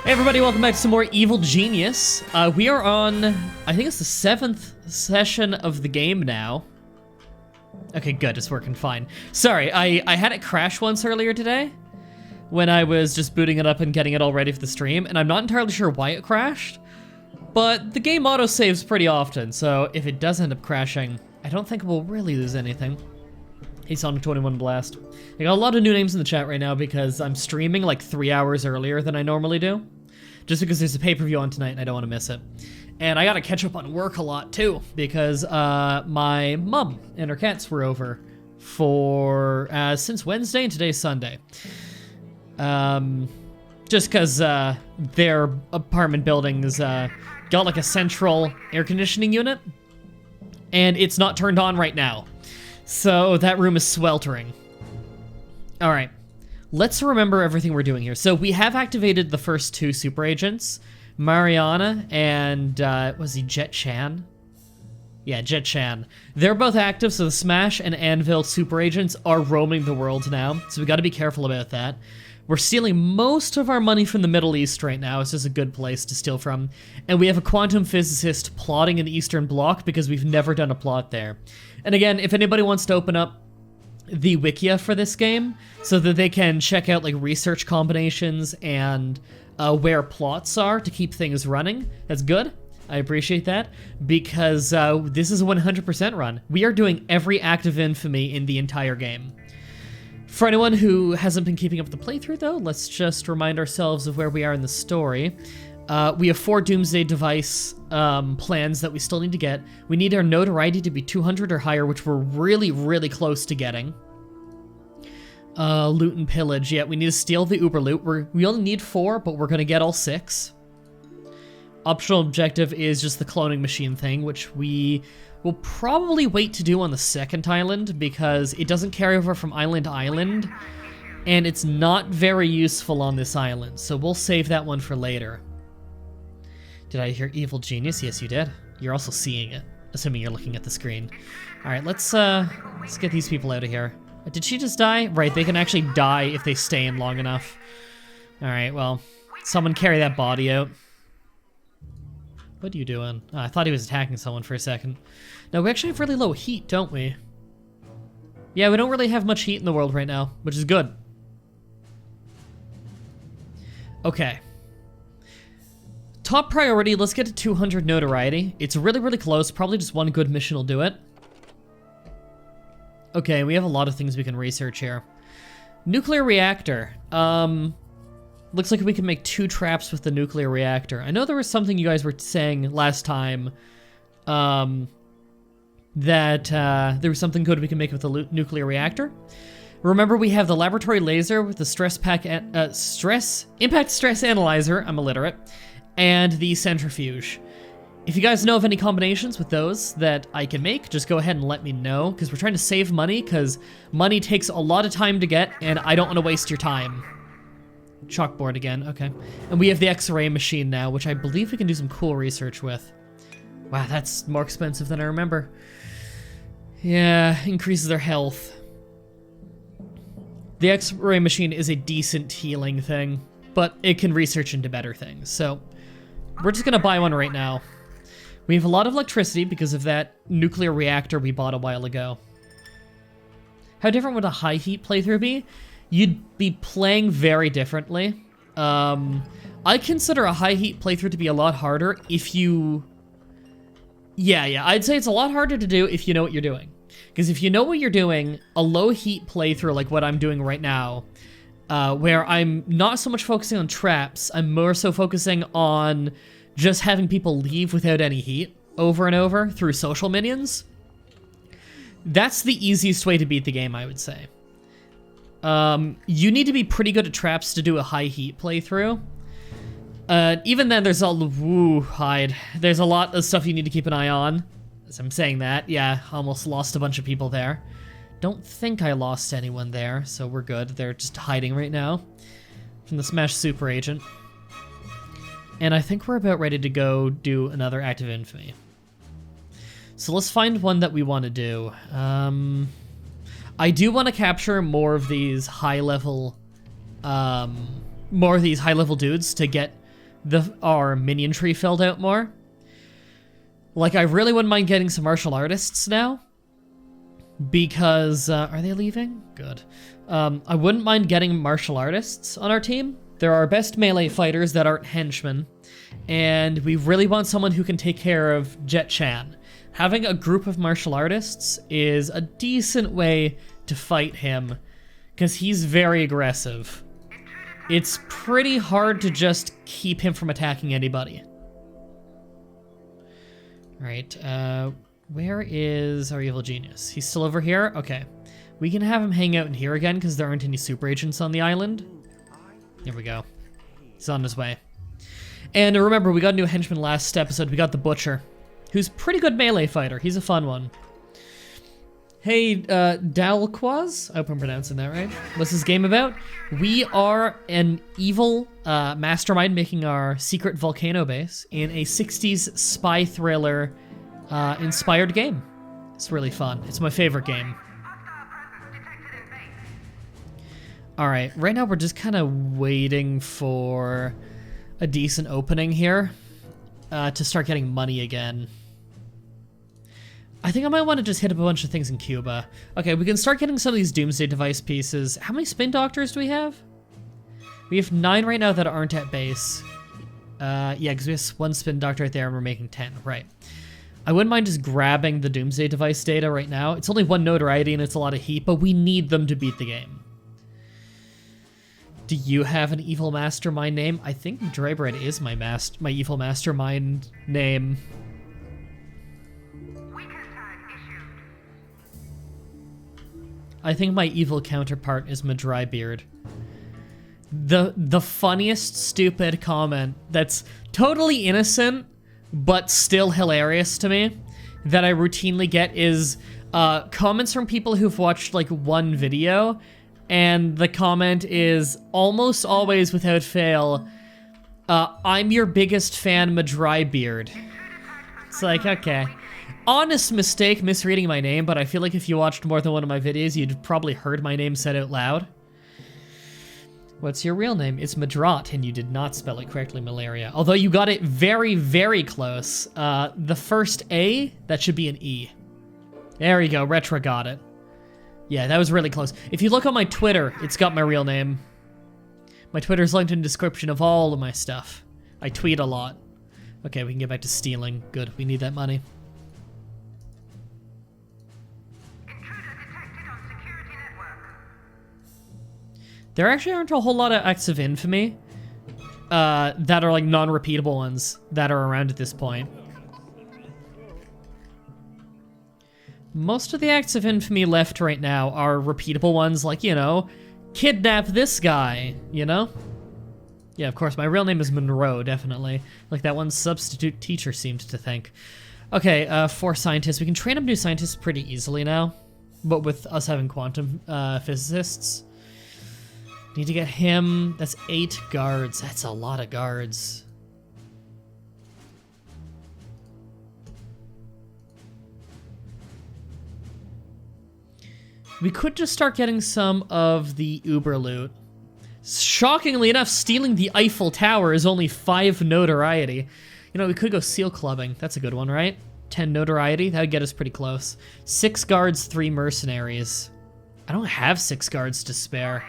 Hey everybody, welcome back to some more Evil Genius. We are on, I think it's the 7th session of the game now. Okay, good, it's working fine. Sorry, I had it crash once earlier today when I was just booting it up and getting it all ready for the stream, and I'm not entirely sure why it crashed, but the game auto-saves pretty often, so if it does end up crashing, I don't think we'll really lose anything. Hey Sonic 21 Blast. I got a lot of new names in the chat right now because I'm streaming like 3 hours earlier than I normally do. Just because there's a pay-per-view on tonight and I don't want to miss it. And I gotta catch up on work a lot too, because my mom and her cats were over for, since Wednesday and today's Sunday. Just because their apartment building's got like a central air conditioning unit, and it's not turned on right now. So that room is sweltering. All right. Let's remember everything we're doing here. So we have activated the first two super agents, Mariana and, was he Jet Chan? Yeah, Jet Chan. They're both active, so the Smash and Anvil super agents are roaming the world now, so we gotta be careful about that. We're stealing most of our money from the Middle East right now. It's just a good place to steal from. And we have a quantum physicist plotting in the Eastern Bloc because we've never done a plot there. And again, if anybody wants to open up the wikia for this game so that they can check out like research combinations and where plots are to keep things running, that's good. I appreciate that, because this is a 100% run. We are doing every act of infamy in the entire game. For anyone who hasn't been keeping up with the playthrough though, let's just remind ourselves of where we are in the story. We have 4 Doomsday device plans that we still need to get. We need our notoriety to be 200 or higher, which we're really, really close to getting. Loot and pillage. Yeah, we need to steal the Uber loot. We only need 4, but we're going to get all 6. Optional objective is just the cloning machine thing, which we will probably wait to do on the second island because it doesn't carry over from island to island, and it's not very useful on this island, so we'll save that one for later. Did I hear Evil Genius? Yes, you did. You're also seeing it, assuming you're looking at the screen. All right, let's get these people out of here. Did she just die? Right, they can actually die if they stay in long enough. All right, well, someone carry that body out. What are you doing? Oh, I thought he was attacking someone for a second. No, we actually have really low heat, don't we? Yeah, we don't really have much heat in the world right now, which is good. Okay. Top priority, let's get to 200 notoriety. It's really, really close. Probably just one good mission will do it. Okay, we have a lot of things we can research here. Nuclear reactor. Looks like we can make 2 traps with the nuclear reactor. I know there was something you guys were saying last time that there was something good we can make with the nuclear reactor. Remember, we have the laboratory laser with the impact stress analyzer. I'm illiterate. And the centrifuge. If you guys know of any combinations with those that I can make, just go ahead and let me know, because we're trying to save money, because money takes a lot of time to get, and I don't want to waste your time. Chalkboard again, okay. And we have the X-ray machine now, which I believe we can do some cool research with. Wow, that's more expensive than I remember. Yeah, increases their health. The X-ray machine is a decent healing thing, but it can research into better things, so we're just gonna buy one right now. We have a lot of electricity because of that nuclear reactor we bought a while ago. How different would a high heat playthrough be? You'd be playing very differently. I consider a high heat playthrough to be a lot harder if you... Yeah, I'd say it's a lot harder to do if you know what you're doing. Because if you know what you're doing, a low heat playthrough like what I'm doing right now, where I'm not so much focusing on traps, I'm more so focusing on just having people leave without any heat over and over through social minions. That's the easiest way to beat the game, I would say. You need to be pretty good at traps to do a high heat playthrough. Even then, there's there's a lot of stuff you need to keep an eye on. As I'm saying that, yeah, almost lost a bunch of people there. Don't think I lost anyone there, so we're good. They're just hiding right now from the Smash Super Agent. And I think we're about ready to go do another act of infamy. So let's find one that we want to do. I do want to capture more of these high-level dudes to get our minion tree filled out more. Like, I really wouldn't mind getting some martial artists now. Because, are they leaving? Good. I wouldn't mind getting martial artists on our team. They're our best melee fighters that aren't henchmen. And we really want someone who can take care of Jet Chan. Having a group of martial artists is a decent way to fight him, because he's very aggressive. It's pretty hard to just keep him from attacking anybody. Alright, where is our evil genius? He's still over here? Okay. We can have him hang out in here again, because there aren't any super agents on the island. There we go. He's on his way. And remember, we got a new henchman last episode. We got the Butcher, who's a pretty good melee fighter. He's a fun one. Hey, Dalquaz? I hope I'm pronouncing that right. What's this game about? We are an evil mastermind making our secret volcano base in a 60s spy thriller inspired game. It's really fun. It's my favorite game. Alright, right now we're just kind of waiting for a decent opening here to start getting money again. I think I might want to just hit up a bunch of things in Cuba. Okay, we can start getting some of these Doomsday Device pieces. How many spin doctors do we have? We have 9 right now that aren't at base. Yeah, because we have 1 spin doctor right there and we're making 10. Right. I wouldn't mind just grabbing the Doomsday Device data right now. It's only 1 notoriety and it's a lot of heat, but we need them to beat the game. Do you have an evil mastermind name? I think Mah-Dry-Bread is my evil mastermind name. I think my evil counterpart is Mah-Dry-Beard. The funniest stupid comment that's totally innocent but still hilarious to me that I routinely get is comments from people who've watched like 1 video, and the comment is almost always without fail, I'm your biggest fan, Mah-Dry-Beard. It's like, okay. Honest mistake misreading my name, but I feel like if you watched more than one of my videos, you'd probably heard my name said out loud. What's your real name? It's Madrat, and you did not spell it correctly, Malaria. Although you got it very, very close. The first A, that should be an E. There you go, Retro got it. Yeah, that was really close. If you look on my Twitter, it's got my real name. My Twitter's linked in the description of all of my stuff. I tweet a lot. Okay, we can get back to stealing. Good, we need that money. There actually aren't a whole lot of acts of infamy that are like non-repeatable ones that are around at this point. Most of the acts of infamy left right now are repeatable ones like, you know, kidnap this guy, you know? Yeah, of course, my real name is Monroe, definitely. Like that one substitute teacher seemed to think. Okay, 4 scientists. We can train up new scientists pretty easily now, but with us having quantum physicists. Need to get him. That's 8 guards. That's a lot of guards. We could just start getting some of the Uber loot. Shockingly enough, stealing the Eiffel Tower is only 5 notoriety. You know, we could go seal clubbing. That's a good one, right? 10 notoriety. That would get us pretty close. 6 guards, 3 mercenaries. I don't have 6 guards to spare.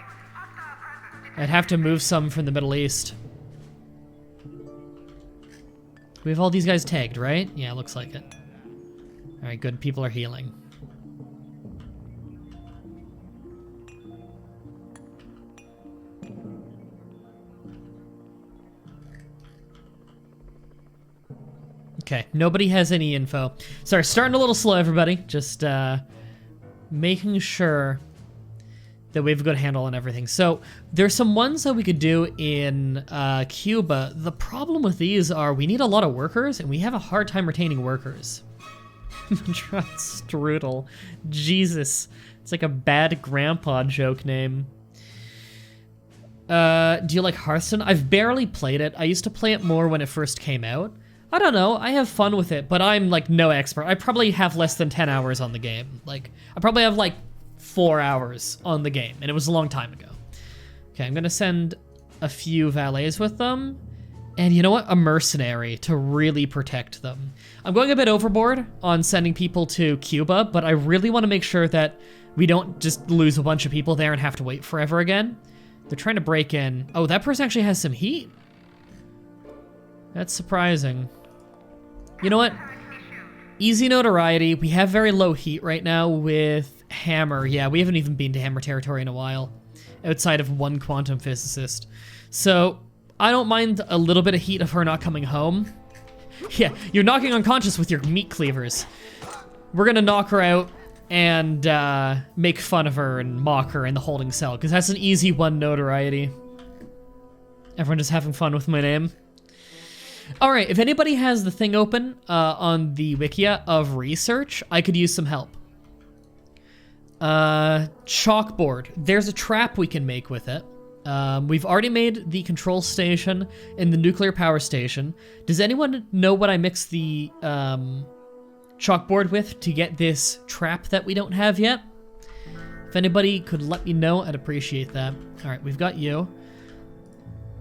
I'd have to move some from the Middle East. We have all these guys tagged, right? Yeah, looks like it. Alright, good. People are healing. Okay, nobody has any info. Sorry, starting a little slow, everybody. Just making sure that we have a good handle on everything. So there's some ones that we could do in Cuba. The problem with these are we need a lot of workers, and we have a hard time retaining workers. Strudel. Jesus. It's like a bad grandpa joke name. Do you like Hearthstone? I've barely played it. I used to play it more when it first came out. I don't know, I have fun with it, but I'm like no expert. I probably have less than 10 hours on the game. Like, I probably have like 4 hours on the game, and it was a long time ago. Okay, I'm gonna send a few valets with them, And you know what? A mercenary to really protect them. I'm going a bit overboard on sending people to Cuba, but I really want to make sure that we don't just lose a bunch of people there and have to wait forever again. They're trying to break in. Oh, that person actually has some heat. That's surprising. You know what? Easy notoriety. We have very low heat right now with Hammer. Yeah, we haven't even been to Hammer territory in a while, outside of one quantum physicist. So I don't mind a little bit of heat of her not coming home. Yeah, you're knocking unconscious with your meat cleavers. We're gonna knock her out and make fun of her and mock her in the holding cell, because that's an easy one notoriety. Everyone just having fun with my name. All right, if anybody has the thing open on the Wikia of research, I could use some help. Chalkboard. There's a trap we can make with it. We've already made the control station and the nuclear power station. Does anyone know what I mixed the chalkboard with to get this trap that we don't have yet? If anybody could let me know, I'd appreciate that. All right, we've got you.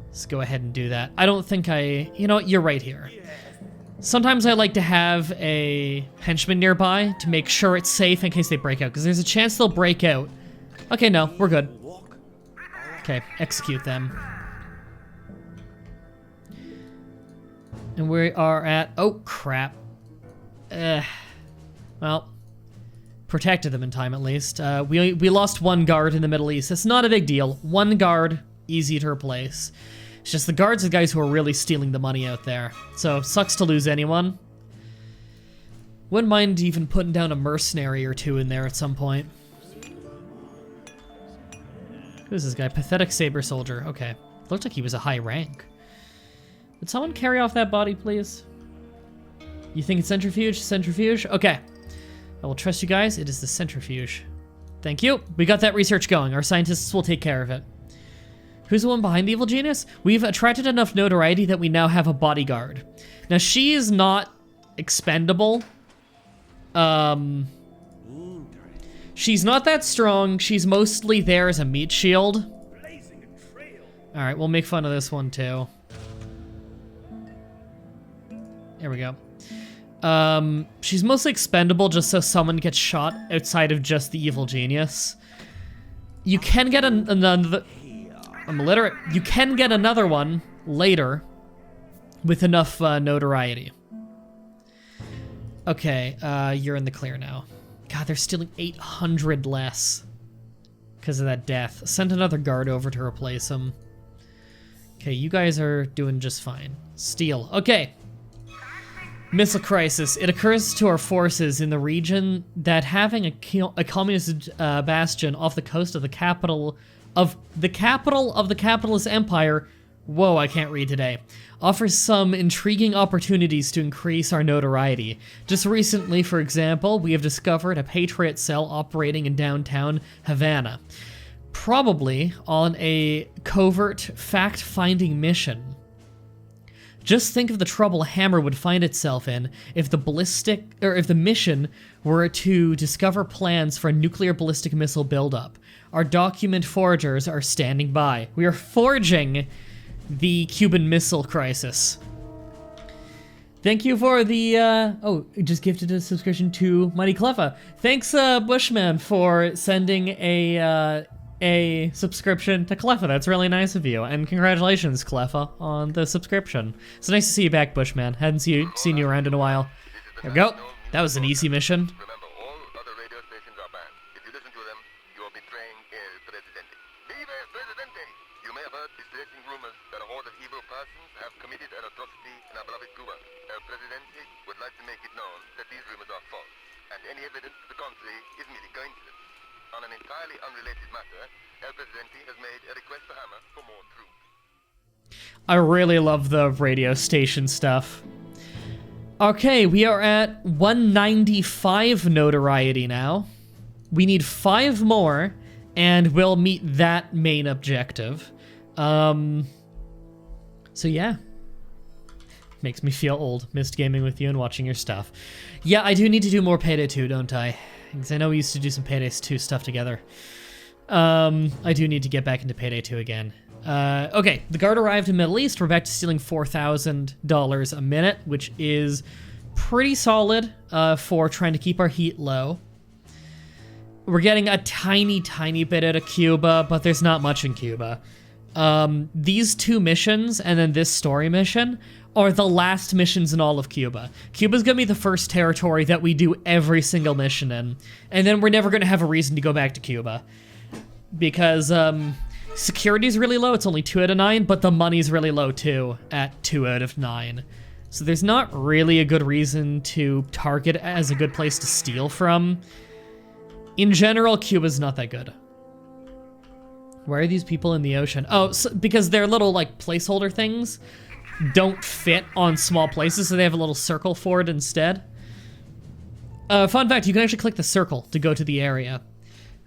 Let's go ahead and do that. I don't think you know what, you're right here. Sometimes I like to have a henchman nearby to make sure it's safe in case they break out, because there's a chance they'll break out. Okay, no, we're good. Okay, execute them. And we are at, oh crap. Well, protected them in time at least. We lost one guard in the Middle East. It's not a big deal. One guard, easy to replace. It's just the guards are the guys who are really stealing the money out there. So, sucks to lose anyone. Wouldn't mind even putting down a mercenary or two in there at some point. Who's this guy? Pathetic saber soldier. Okay. Looked like he was a high rank. Would someone carry off that body, please? You think it's centrifuge? Centrifuge? Okay. I will trust you guys. It is the centrifuge. Thank you. We got that research going. Our scientists will take care of it. Who's the one behind the Evil Genius? We've attracted enough notoriety that we now have a bodyguard. Now, she is not expendable. She's not that strong. She's mostly there as a meat shield. All right, we'll make fun of this one too. There we go. She's mostly expendable just so someone gets shot outside of just the Evil Genius. You can get another... I'm illiterate. You can get another one later with enough notoriety. Okay, you're in the clear now. God, they're stealing 800 less because of that death. Send another guard over to replace him. Okay, you guys are doing just fine. Steal. Okay. Missile crisis. It occurs to our forces in the region that having a communist bastion off the coast of the capital of the capitalist empire, whoa, I can't read today, offers some intriguing opportunities to increase our notoriety. Just recently, for example, we have discovered a Patriot cell operating in downtown Havana, probably on a covert fact-finding mission. Just think of the trouble Hammer would find itself in if the mission were to discover plans for a nuclear ballistic missile buildup. Our document forgers are standing by. We are forging the Cuban Missile Crisis. Thank you for the, oh, just gifted a subscription to Mighty Cleffa. Thanks, Bushman, for sending a subscription to Cleffa. That's really nice of you. And congratulations, Cleffa, on the subscription. It's nice to see you back, Bushman. Hadn't seen you around in a while. There we go. That was an easy mission. I really love the radio station stuff. Okay, we are at 195 notoriety now. We need 5 more, and we'll meet that main objective. So yeah. Makes me feel old. Missed gaming with you and watching your stuff. Yeah, I do need to do more Payday 2, don't I? Because I know we used to do some Payday 2 stuff together. I do need to get back into Payday 2 again. Okay, the guard arrived in Middle East. We're back to stealing $4,000 a minute, which is pretty solid for trying to keep our heat low. We're getting a tiny, tiny bit out of Cuba, but there's not much in Cuba. These two missions and then this story mission are the last missions in all of Cuba. Cuba's gonna be the first territory that we do every single mission in, and then we're never gonna have a reason to go back to Cuba. Because, security's really low, it's only 2 out of 9, but the money's really low too, at 2 out of 9. So there's not really a good reason to target as a good place to steal from. In general, Cuba's not that good. Why are these people in the ocean? Oh, so, because their little, like, placeholder things don't fit on small places, so they have a little circle for it instead. Fun fact, you can actually click the circle to go to the area.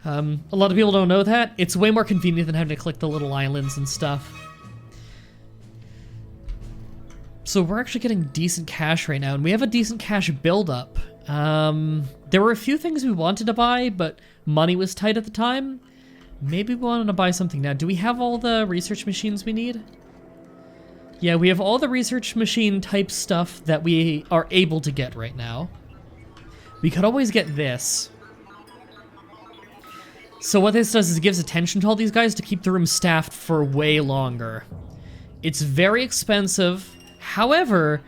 A lot of people don't know that. It's way more convenient than having to click the little islands and stuff. So we're actually getting decent cash right now, and we have a decent cash buildup. There were a few things we wanted to buy, but money was tight at the time. Maybe we wanted to buy something now. Do we have all the research machines we need? Yeah, we have all the research machine type stuff that we are able to get right now. We could always get this. So what this does is it gives attention to all these guys to keep the room staffed for way longer. It's very expensive. However,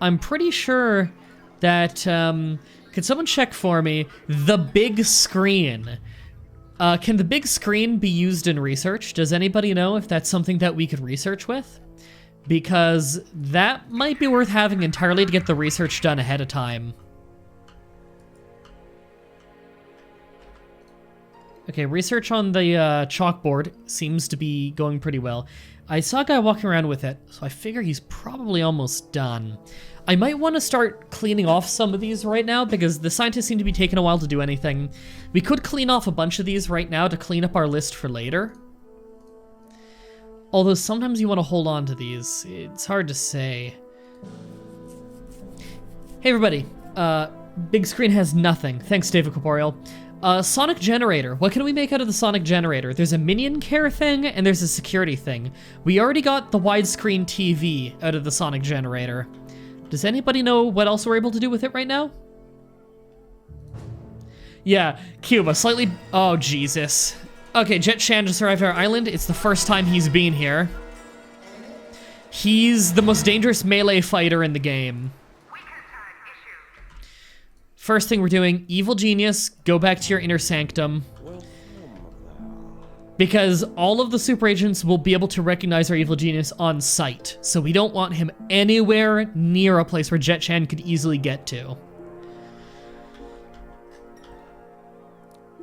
I'm pretty sure that, could someone check for me? The big screen. Can the big screen be used in research? Does anybody know if that's something that we could research with? Because that might be worth having entirely to get the research done ahead of time. Okay, research on the chalkboard seems to be going pretty well. I saw a guy walking around with it, so I figure he's probably almost done. I might want to start cleaning off some of these right now because the scientists seem to be taking a while to do anything. We could clean off a bunch of these right now to clean up our list for later. Although sometimes you want to hold on to these. It's hard to say. Hey everybody, big screen has nothing. Thanks, David Corporeal. Sonic generator. What can we make out of the sonic generator? There's a minion care thing and there's a security thing. We already got the widescreen TV out of the sonic generator. Does anybody know what else we're able to do with it right now? Yeah, Cuba, slightly... Oh, Jesus. Okay, Jet Shan just arrived at our island. It's the first time he's been here. He's the most dangerous melee fighter in the game. First thing we're doing, Evil Genius, go back to your inner sanctum. Because all of the super agents will be able to recognize our Evil Genius on sight. So we don't want him anywhere near a place where Jet Shan could easily get to.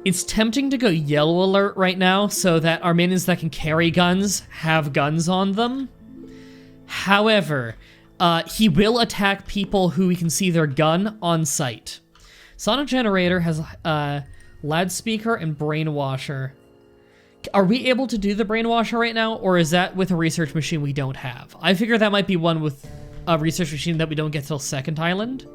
It's tempting to go yellow alert right now so that our minions that can carry guns have guns on them. However, he will attack people who we can see their gun on sight. Sonic Generator has loudspeaker and brainwasher. Are we able to do the brainwasher right now, or is that with a research machine we don't have? I figure that might be one with a research machine that we don't get till second island.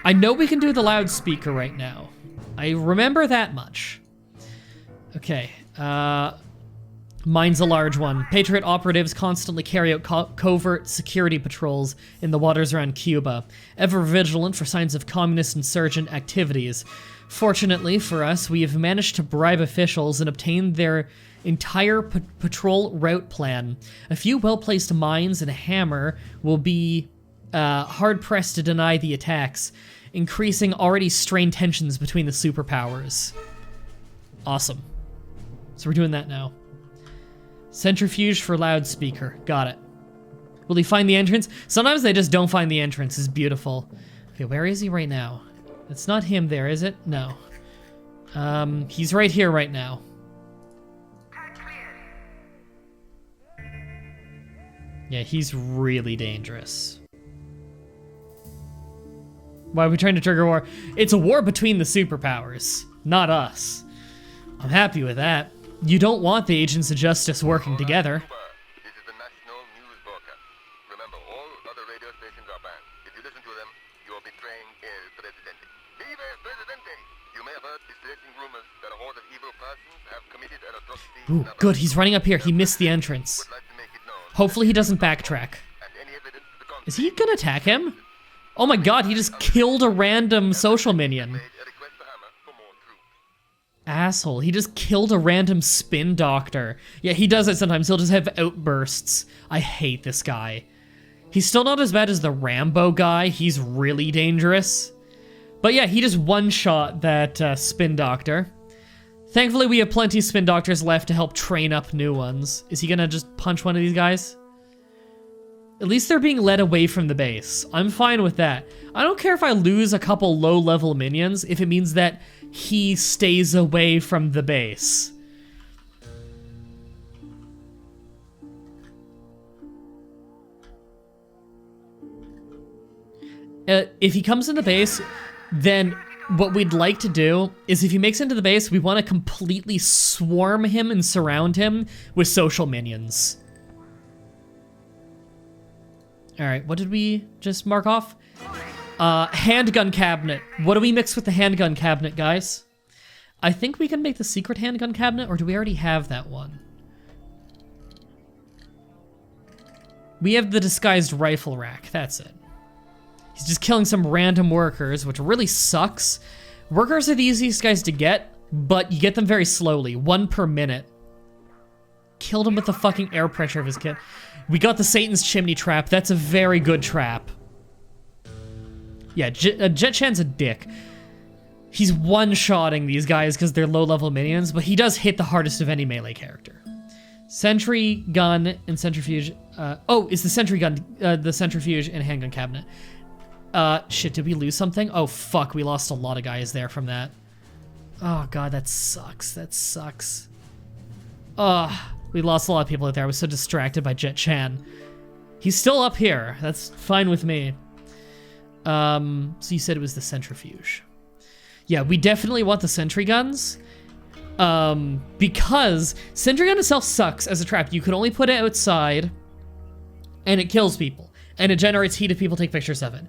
I know we can do the loudspeaker right now. I remember that much. Okay, mine's a large one. Patriot operatives constantly carry out covert security patrols in the waters around Cuba, ever vigilant for signs of communist insurgent activities. Fortunately for us, we have managed to bribe officials and obtain their entire patrol route plan. A few well-placed mines and a hammer will be hard-pressed to deny the attacks, increasing already strained tensions between the superpowers. Awesome. So we're doing that now. Centrifuge for loudspeaker. Got it. Will he find the entrance? Sometimes they just don't find the entrance. It's beautiful. Okay, where is he right now? It's not him there, is it? No. He's right here right now. Yeah, he's really dangerous. Why are we trying to trigger war? It's a war between the superpowers, not us. I'm happy with that. You don't want the agents of justice working together. This is the national news broadcast. Remember, all other radio stations are banned. If you listen to them, you are betraying el presidente. Viva el presidente! You may have heard the circulating rumors that a horde of evil persons have committed an atrocity. Ooh, good, he's running up here. He missed the entrance. Hopefully he doesn't backtrack. Is he gonna attack him? Oh my god, he just killed a random social minion. Asshole, he just killed a random spin doctor. Yeah, he does it sometimes. He'll just have outbursts. I hate this guy. He's still not as bad as the Rambo guy. He's really dangerous. But yeah, he just one-shot that spin doctor. Thankfully, we have plenty of spin doctors left to help train up new ones. Is he gonna just punch one of these guys? At least they're being led away from the base. I'm fine with that. I don't care if I lose a couple low-level minions if it means that he stays away from the base. If he comes in the base, then what we'd like to do is if he makes it into the base, we want to completely swarm him and surround him with social minions. All right, what did we just mark off? Handgun cabinet. What do we mix with the handgun cabinet, guys? I think we can make the secret handgun cabinet, or do we already have that one? We have the disguised rifle rack, that's it. He's just killing some random workers, which really sucks. Workers are the easiest guys to get, but you get them very slowly, 1 per minute. Killed him with the fucking air pressure of his kit. We got the Satan's chimney trap. That's a very good trap. Yeah, Jet Chan's a dick. He's one-shotting these guys because they're low-level minions, but he does hit the hardest of any melee character. Sentry gun and centrifuge. Oh, it's the sentry gun, the centrifuge and handgun cabinet. Shit, did we lose something? Oh, fuck, we lost a lot of guys there from that. Oh, God, that sucks. That sucks. We lost a lot of people out there. I was so distracted by Jet Chan. He's still up here. That's fine with me. So you said it was the centrifuge. Yeah, we definitely want the sentry guns. Because sentry gun itself sucks as a trap. You can only put it outside, and it kills people. And it generates heat if people take pictures of it.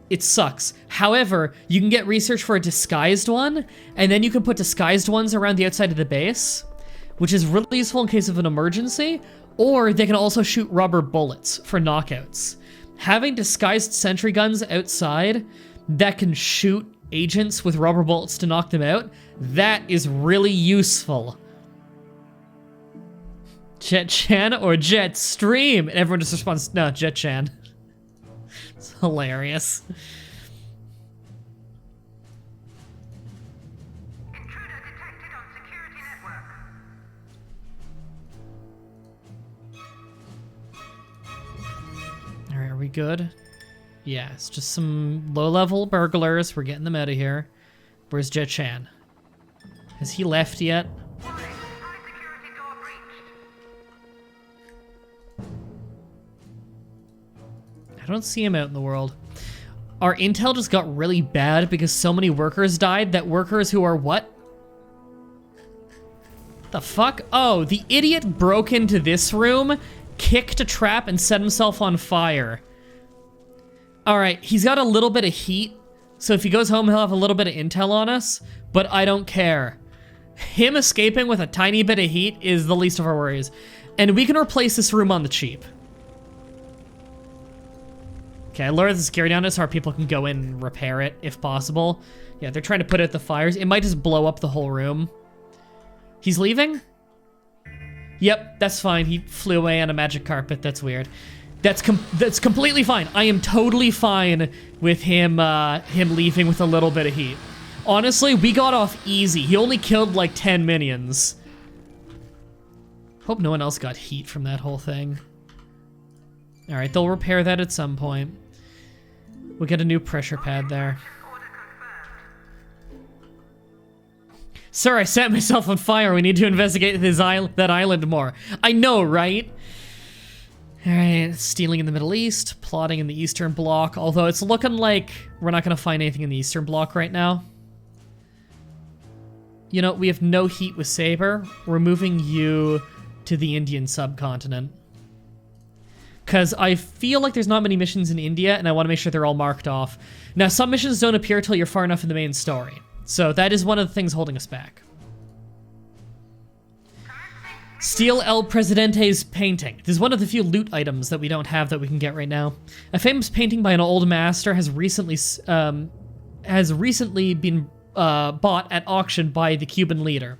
It sucks. However, you can get research for a disguised one, and then you can put disguised ones around the outside of the base, which is really useful in case of an emergency, or they can also shoot rubber bullets for knockouts. Having disguised sentry guns outside that can shoot agents with rubber bullets to knock them out, that is really useful. Jet Chan or Jet Stream? And everyone just responds, no, Jet Chan. It's hilarious. Alright, are we good? Yeah, it's just some low-level burglars. We're getting them out of here. Where's Jet Chan? Has he left yet? I don't see him out in the world. Our intel just got really bad because so many workers died that workers who are what? The fuck? Oh, the idiot broke into this room, kicked a trap, and set himself on fire. Alright, he's got a little bit of heat, so if he goes home, he'll have a little bit of intel on us, but I don't care. Him escaping with a tiny bit of heat is the least of our worries. And we can replace this room on the cheap. Okay, I lowered the security on it so our people can go in and repair it, if possible. Yeah, they're trying to put out the fires. It might just blow up the whole room. He's leaving? Yep, that's fine. He flew away on a magic carpet. That's weird. That's completely fine. I am totally fine with him leaving with a little bit of heat. Honestly, we got off easy. He only killed like 10 minions. Hope no one else got heat from that whole thing. All right, they'll repair that at some point. We'll get a new pressure pad there. Sir, I set myself on fire. We need to investigate that island more. I know, right? All right, stealing in the Middle East, plotting in the Eastern Bloc, although it's looking like we're not going to find anything in the Eastern Bloc right now. You know, we have no heat with Saber. We're moving you to the Indian subcontinent. Because I feel like there's not many missions in India, and I want to make sure they're all marked off. Now, some missions don't appear till you're far enough in the main story. So that is one of the things holding us back. Steal El Presidente's painting. This is one of the few loot items that we don't have that we can get right now. A famous painting by an old master has recently been bought at auction by the Cuban leader.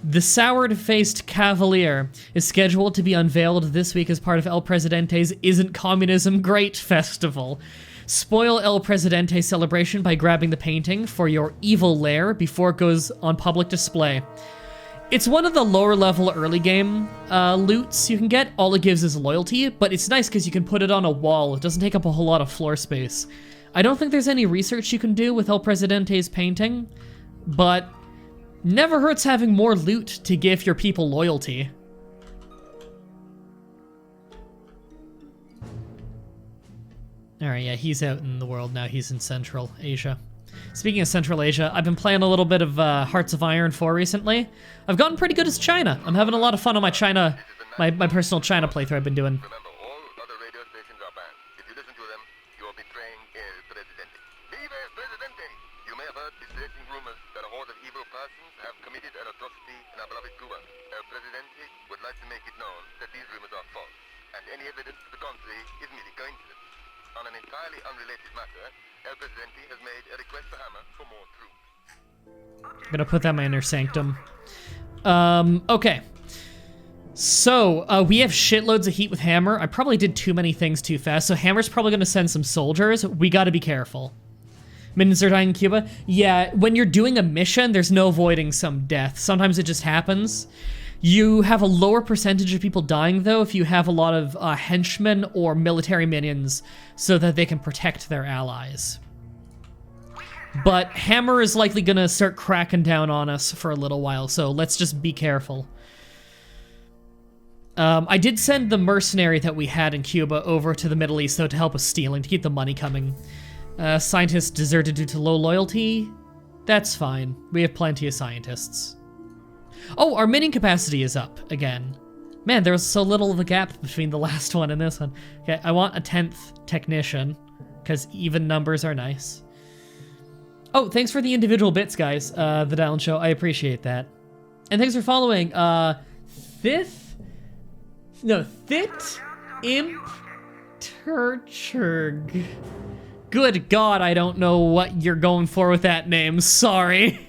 The soured-faced cavalier is scheduled to be unveiled this week as part of El Presidente's Isn't Communism Great festival. Spoil El Presidente celebration by grabbing the painting for your evil lair before it goes on public display. It's one of the lower-level early game loots you can get. All it gives is loyalty, but it's nice because you can put it on a wall. It doesn't take up a whole lot of floor space. I don't think there's any research you can do with El Presidente's painting, but never hurts having more loot to give your people loyalty. Alright, yeah, he's out in the world now. He's in Central Asia. Speaking of Central Asia, I've been playing a little bit of Hearts of Iron 4 recently. I've gotten pretty good as China. I'm having a lot of fun on my China, my personal China playthrough I've been doing. Remember, all other radio stations are banned. If you listen to them, you are betraying El Presidente. Viva el Presidente! You may have heard disgracing rumors that a horde of evil persons have committed an atrocity in our beloved Cuba. El Presidente would like to make it known that these rumors are false, and any evidence to the contrary is merely coincidence. On an entirely unrelated matter, El Presidente has made a request for Hammer for more troops. I'm gonna put that in my inner sanctum. Okay. So, we have shitloads of heat with Hammer. I probably did too many things too fast, so Hammer's probably gonna send some soldiers. We gotta be careful. Minions are dying in Cuba? Yeah, when you're doing a mission, there's no avoiding some death. Sometimes it just happens. You have a lower percentage of people dying, though, if you have a lot of henchmen or military minions so that they can protect their allies. But Hammer is likely gonna start cracking down on us for a little while, so let's just be careful. I did send the mercenary that we had in Cuba over to the Middle East, though, to help us stealing, to keep the money coming. Scientists deserted due to low loyalty? That's fine. We have plenty of scientists. Oh, our minion capacity is up again. Man, there was so little of a gap between the last one and this one. Okay, I want a 10th technician, because even numbers are nice. Oh, thanks for the individual bits, guys. The Down Show, I appreciate that. And thanks for following, Thit Imp Turchurg. Good God, I don't know what you're going for with that name, sorry.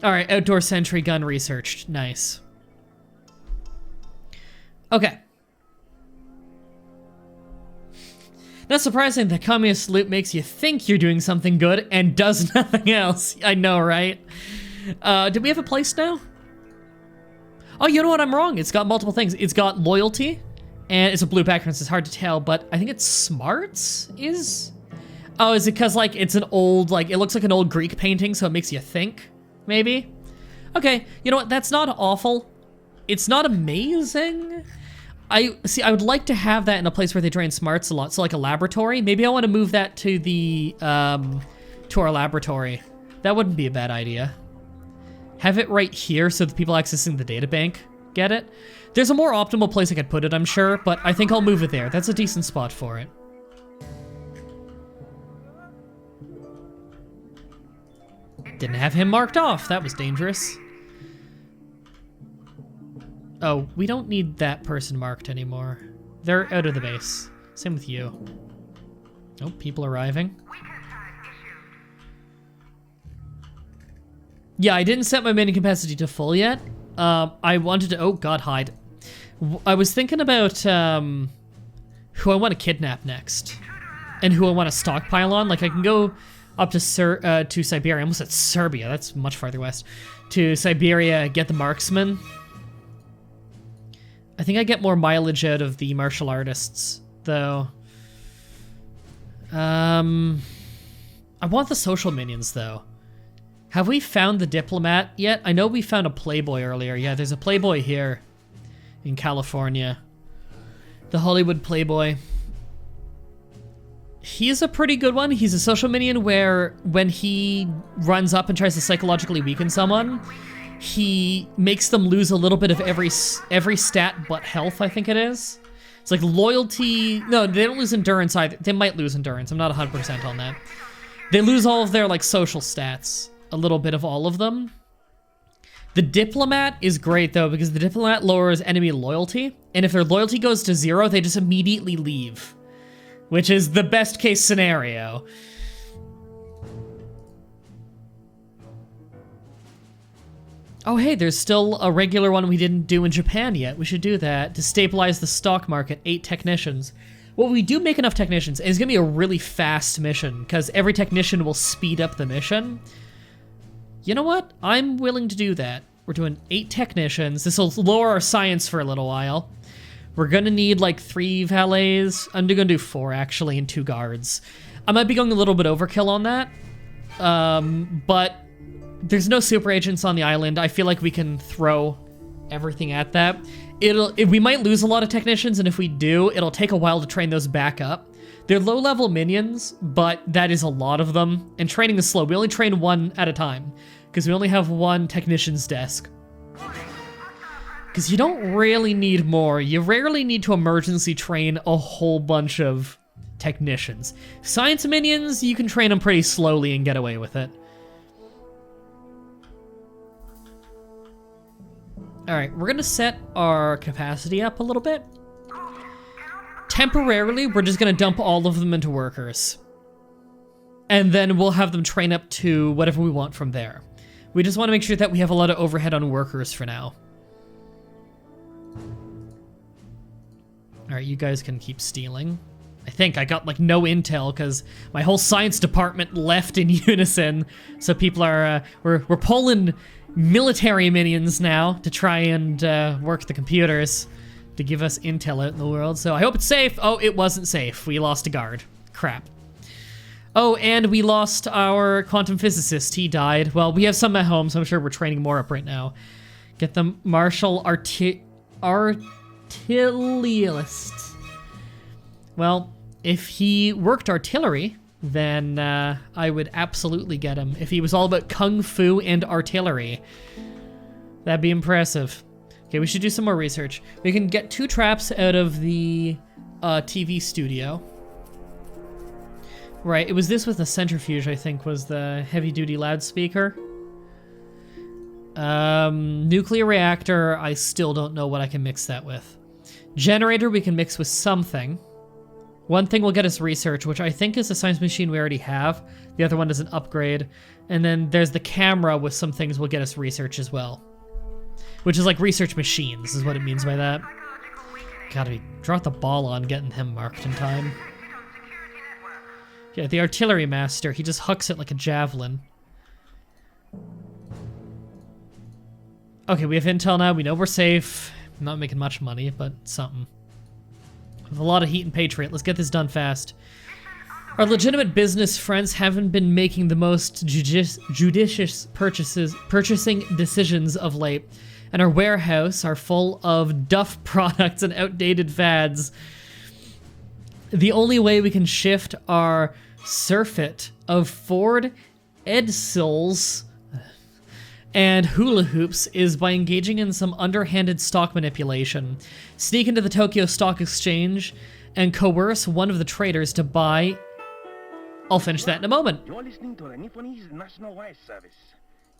Alright, outdoor sentry gun researched. Nice. Okay. Not surprising that communist loot makes you think you're doing something good and does nothing else. I know, right? Do we have a place now? Oh, you know what? I'm wrong. It's got multiple things. It's got loyalty, and it's a blue background, so it's hard to tell, but I think it's smarts is... Oh, is it because, like, it's an old, like, it looks like an old Greek painting, so it makes you think? Maybe? Okay, you know what? That's not awful. It's not amazing. I would like to have that in a place where they drain smarts a lot, so like a laboratory. Maybe I want to move that to the, to our laboratory. That wouldn't be a bad idea. Have it right here so the people accessing the databank get it. There's a more optimal place I could put it, I'm sure, but I think I'll move it there. That's a decent spot for it. Didn't have him marked off. That was dangerous. Oh, we don't need that person marked anymore. They're out of the base. Same with you. Oh, people arriving. Yeah, I didn't set my minion capacity to full yet. I wanted to... Oh, God, hide. I was thinking about who I want to kidnap next. And who I want to stockpile on. Like, I can go up to Siberia. I almost said Serbia. That's much farther west. To Siberia, get the marksman. I think I get more mileage out of the martial artists, though. I want the social minions, though. Have we found the diplomat yet? I know we found a playboy earlier. Yeah, there's a playboy here in California. The Hollywood playboy. He's a pretty good one. He's a social minion where when he runs up and tries to psychologically weaken someone, he makes them lose a little bit of every stat but health, I think it is. It's like loyalty. No, they don't lose endurance either. They might lose endurance. I'm not 100% on that. They lose all of their like social stats. A little bit of all of them. The diplomat is great though, because the diplomat lowers enemy loyalty, and if their loyalty goes to 0, they just immediately leave, which is the best case scenario. Oh hey, there's still a regular one we didn't do in Japan yet. We should do that to stabilize the stock market. 8 technicians. Well, we do make enough technicians, and it's gonna be a really fast mission, because every technician will speed up the mission. You know what? I'm willing to do that. We're doing 8 technicians. This will lower our science for a little while. We're gonna need like 3 valets. I'm gonna do 4 actually, and 2 guards. I might be going a little bit overkill on that, but there's no super agents on the island. I feel like we can throw everything at that. We might lose a lot of technicians, and if we do, it'll take a while to train those back up. They're low-level minions, but that is a lot of them, and training is slow. We only train 1 at a time, because we only have 1 technician's desk. Because you don't really need more. You rarely need to emergency train a whole bunch of technicians. Science minions, you can train them pretty slowly and get away with it. Alright, we're gonna set our capacity up a little bit. Temporarily, we're just gonna dump all of them into workers. And then we'll have them train up to whatever we want from there. We just want to make sure that we have a lot of overhead on workers for now. Alright, you guys can keep stealing. I think I got like no intel because my whole science department left in unison. So people are, we're pulling military minions now to try and work the computers to give us intel out in the world. So I hope it's safe. Oh, it wasn't safe. We lost a guard. Crap. Oh, and we lost our quantum physicist. He died. Well, we have some at home, so I'm sure we're training more up right now. Get the martial artillerist. Well, if he worked artillery, then I would absolutely get him. If he was all about kung fu and artillery, that'd be impressive. Okay, we should do some more research. We can get 2 traps out of the TV studio. Right, it was this with the centrifuge, I think, was the heavy-duty loudspeaker. Nuclear reactor, I still don't know what I can mix that with. Generator, we can mix with something. One thing will get us research, which I think is a science machine we already have. The other one is an upgrade. And then there's the camera with some things will get us research as well. Which is like research machines, is what it means by that. Gotta be, drop the ball on getting him marked in time. Yeah, the artillery master, he just hucks it like a javelin. Okay, we have intel now, we know we're safe. I'm not making much money, but something. With a lot of heat and patriot, let's get this done fast. Our legitimate business friends haven't been making the most judicious purchasing decisions of late, and our warehouse are full of duff products and outdated fads. The only way we can shift our surfeit of Ford Edsels and hula hoops is by engaging in some underhanded stock manipulation. Sneak into the Tokyo Stock Exchange and coerce one of the traders to buy... I'll finish that in a moment. You're listening to the Nipponese National Wire Service.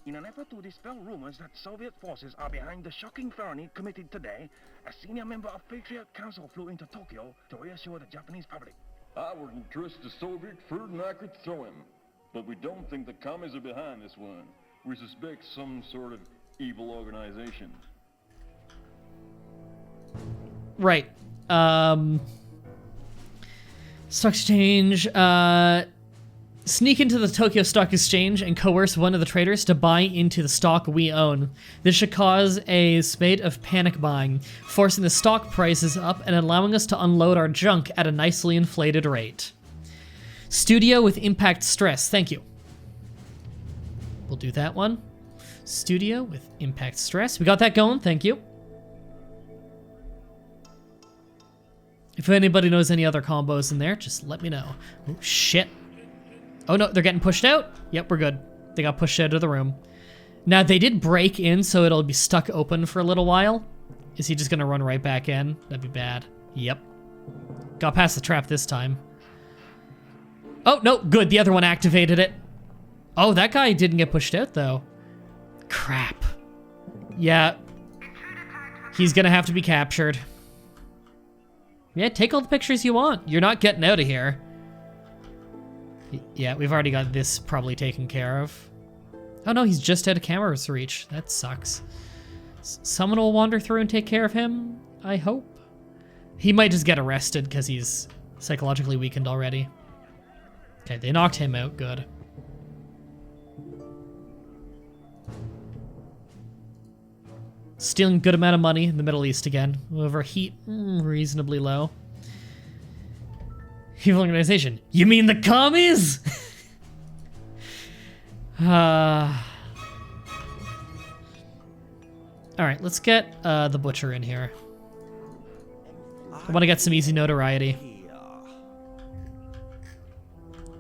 In an effort to dispel rumors that Soviet forces are behind the shocking felony committed today, a senior member of Patriot Council flew into Tokyo to reassure the Japanese public. I wouldn't trust the Soviet food and I could throw him. But we don't think the commies are behind this one. We suspect some sort of evil organization. Right. Stock exchange, sneak into the Tokyo Stock Exchange and coerce one of the traders to buy into the stock we own. This should cause a spate of panic buying, forcing the stock prices up and allowing us to unload our junk at a nicely inflated rate. Studio with impact stress, thank you. We'll do that one. Studio with impact stress. We got that going, thank you. If anybody knows any other combos in there, just let me know. Oh, shit. Oh no, they're getting pushed out? Yep, we're good. They got pushed out of the room. Now, they did break in, so it'll be stuck open for a little while. Is he just gonna run right back in? That'd be bad. Yep. Got past the trap this time. Oh, no, good. The other one activated it. Oh, that guy didn't get pushed out, though. Crap. Yeah. He's gonna have to be captured. Yeah, take all the pictures you want. You're not getting out of here. Yeah, we've already got this probably taken care of. Oh no, he's just out of camera's reach. That sucks. Someone will wander through and take care of him, I hope. He might just get arrested because he's psychologically weakened already. Okay, they knocked him out. Good. Stealing a good amount of money in the Middle East again. However, heat reasonably low. Evil organization. You mean the commies? Alright, let's get the butcher in here. I want to get some easy notoriety.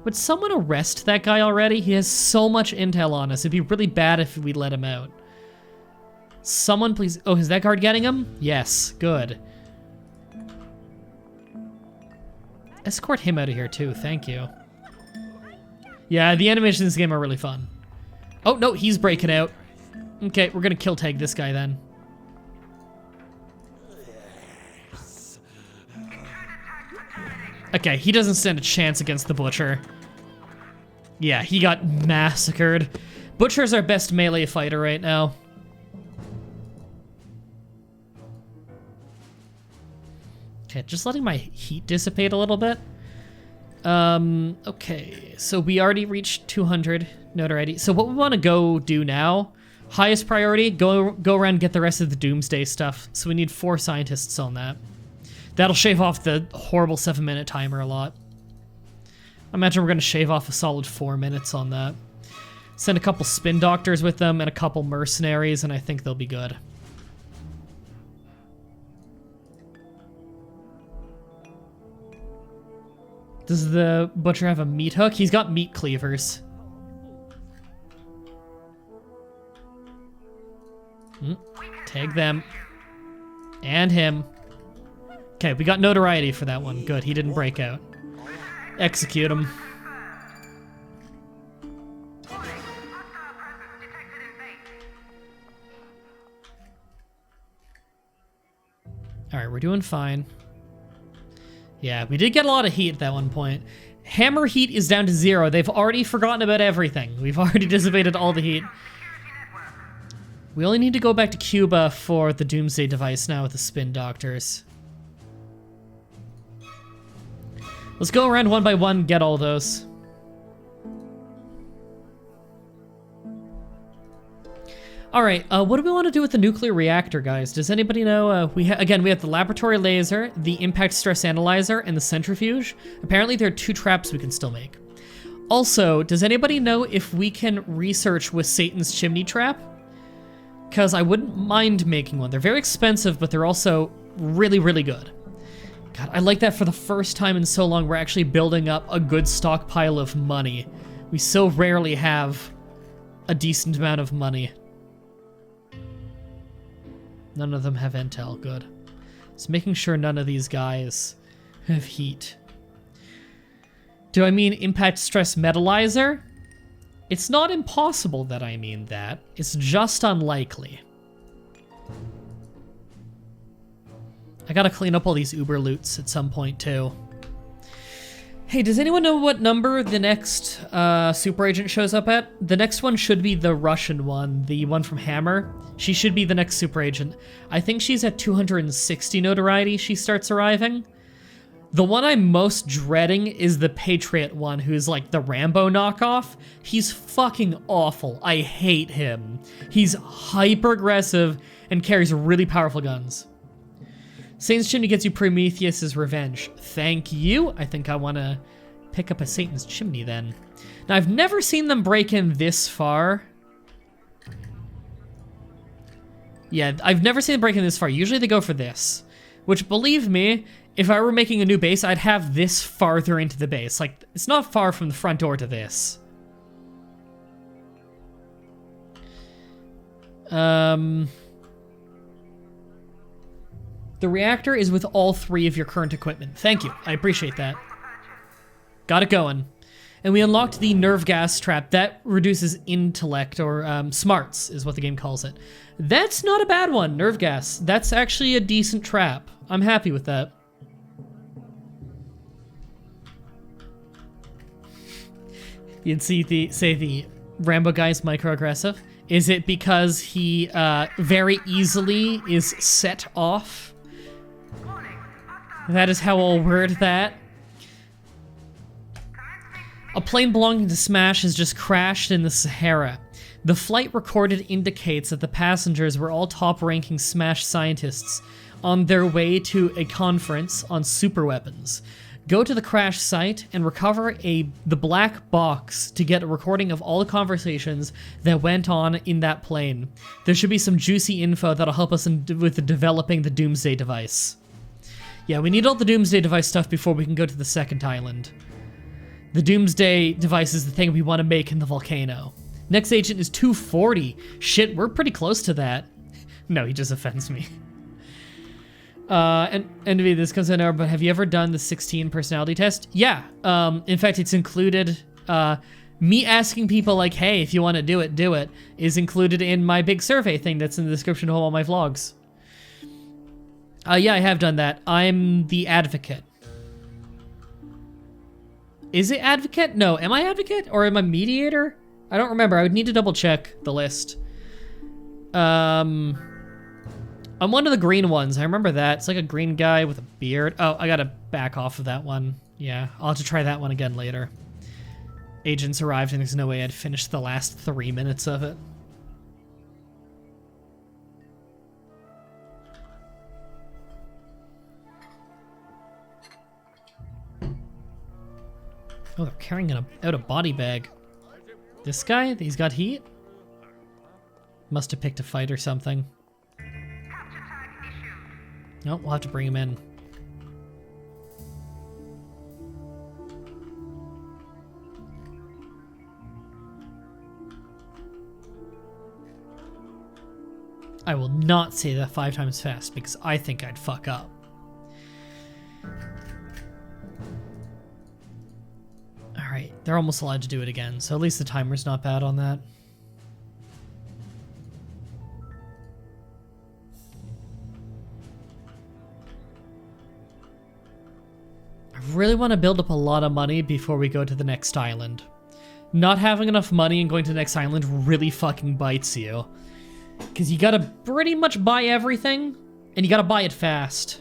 Would someone arrest that guy already? He has so much intel on us. It'd be really bad if we let him out. Someone please... Oh, is that guard getting him? Yes, good. Escort him out of here too, thank you. Yeah, the animations in this game are really fun. Oh, no, he's breaking out. Okay, we're gonna kill tag this guy then. Okay, he doesn't stand a chance against the Butcher. Yeah, he got massacred. Butcher's our best melee fighter right now. Okay, just letting my heat dissipate a little bit. Okay, so we already reached 200 notoriety. So what we want to go do now, highest priority, go around and get the rest of the Doomsday stuff. So we need 4 scientists on that. That'll shave off the horrible 7-minute timer a lot. I imagine we're going to shave off a solid 4 minutes on that. Send a couple spin doctors with them and a couple mercenaries, and I think they'll be good. Does the butcher have a meat hook? He's got meat cleavers. Tag them. And him. Okay, we got notoriety for that one. Good, he didn't break out. Execute him. Alright, we're doing fine. Yeah, we did get a lot of heat at that one point. Hammer heat is down to 0. They've already forgotten about everything. We've already dissipated all the heat. We only need to go back to Cuba for the Doomsday device now with the spin doctors. Let's go around one by one, get all those. All right, what do we want to do with the nuclear reactor, guys? Does anybody know? Again, we have the laboratory laser, the impact stress analyzer, and the centrifuge. Apparently, there are 2 traps we can still make. Also, does anybody know if we can research with Satan's chimney trap? Because I wouldn't mind making one. They're very expensive, but they're also really, really good. God, I like that for the first time in so long, we're actually building up a good stockpile of money. We so rarely have a decent amount of money. None of them have intel, good. Just making sure none of these guys have heat. Do I mean impact stress metallizer? It's not impossible that I mean that. It's just unlikely. I gotta clean up all these Uber loots at some point too. Hey, does anyone know what number the next super agent shows up at? The next one should be the Russian one, the one from Hammer. She should be the next super agent. I think she's at 260 notoriety she starts arriving. The one I'm most dreading is the Patriot one, who's like the Rambo knockoff. He's fucking awful. I hate him. He's hyper aggressive and carries really powerful guns. Satan's Chimney gets you Prometheus's revenge. Thank you. I think I want to pick up a Satan's Chimney then. Now, I've never seen them break in this far. Yeah, I've never seen them break in this far. Usually they go for this. Which, believe me, if I were making a new base, I'd have this farther into the base. Like, it's not far from the front door to this. The reactor is with all 3 of your current equipment. Thank you. I appreciate that. Got it going. And we unlocked the nerve gas trap. That reduces intellect, or smarts is what the game calls it. That's not a bad one, nerve gas. That's actually a decent trap. I'm happy with that. You'd say the Rambo guy's microaggressive. Is it because he very easily is set off? That is how I'll word that. A plane belonging to Smash has just crashed in the Sahara. The flight recorded indicates that the passengers were all top-ranking Smash scientists on their way to a conference on superweapons. Go to the crash site and recover the black box to get a recording of all the conversations that went on in that plane. There should be some juicy info that'll help us with developing the Doomsday device. Yeah, we need all the Doomsday device stuff before we can go to the second island. The Doomsday device is the thing we want to make in the volcano. Next agent is 240. Shit, we're pretty close to that. No, he just offends me. And this comes in error, but have you ever done the 16 personality test? Yeah. In fact, it's included. Me asking people like, hey, if you want to do it, is included in my big survey thing that's in the description of all my vlogs. Yeah, I have done that. I'm the advocate. Is it advocate? No, am I advocate or am I mediator? I don't remember. I would need to double check the list. I'm one of the green ones. I remember that. It's like a green guy with a beard. Oh, I gotta back off of that one. Yeah, I'll have to try that one again later. Agents arrived and there's no way I'd finish the last 3 minutes of it. Oh, they're carrying out a body bag. This guy? He's got heat? Must have picked a fight or something. No, we'll have to bring him in. I will not say that 5 times fast because I think I'd fuck up. Alright, they're almost allowed to do it again, so at least the timer's not bad on that. I really want to build up a lot of money before we go to the next island. Not having enough money and going to the next island really fucking bites you. Because you gotta pretty much buy everything, and you gotta buy it fast.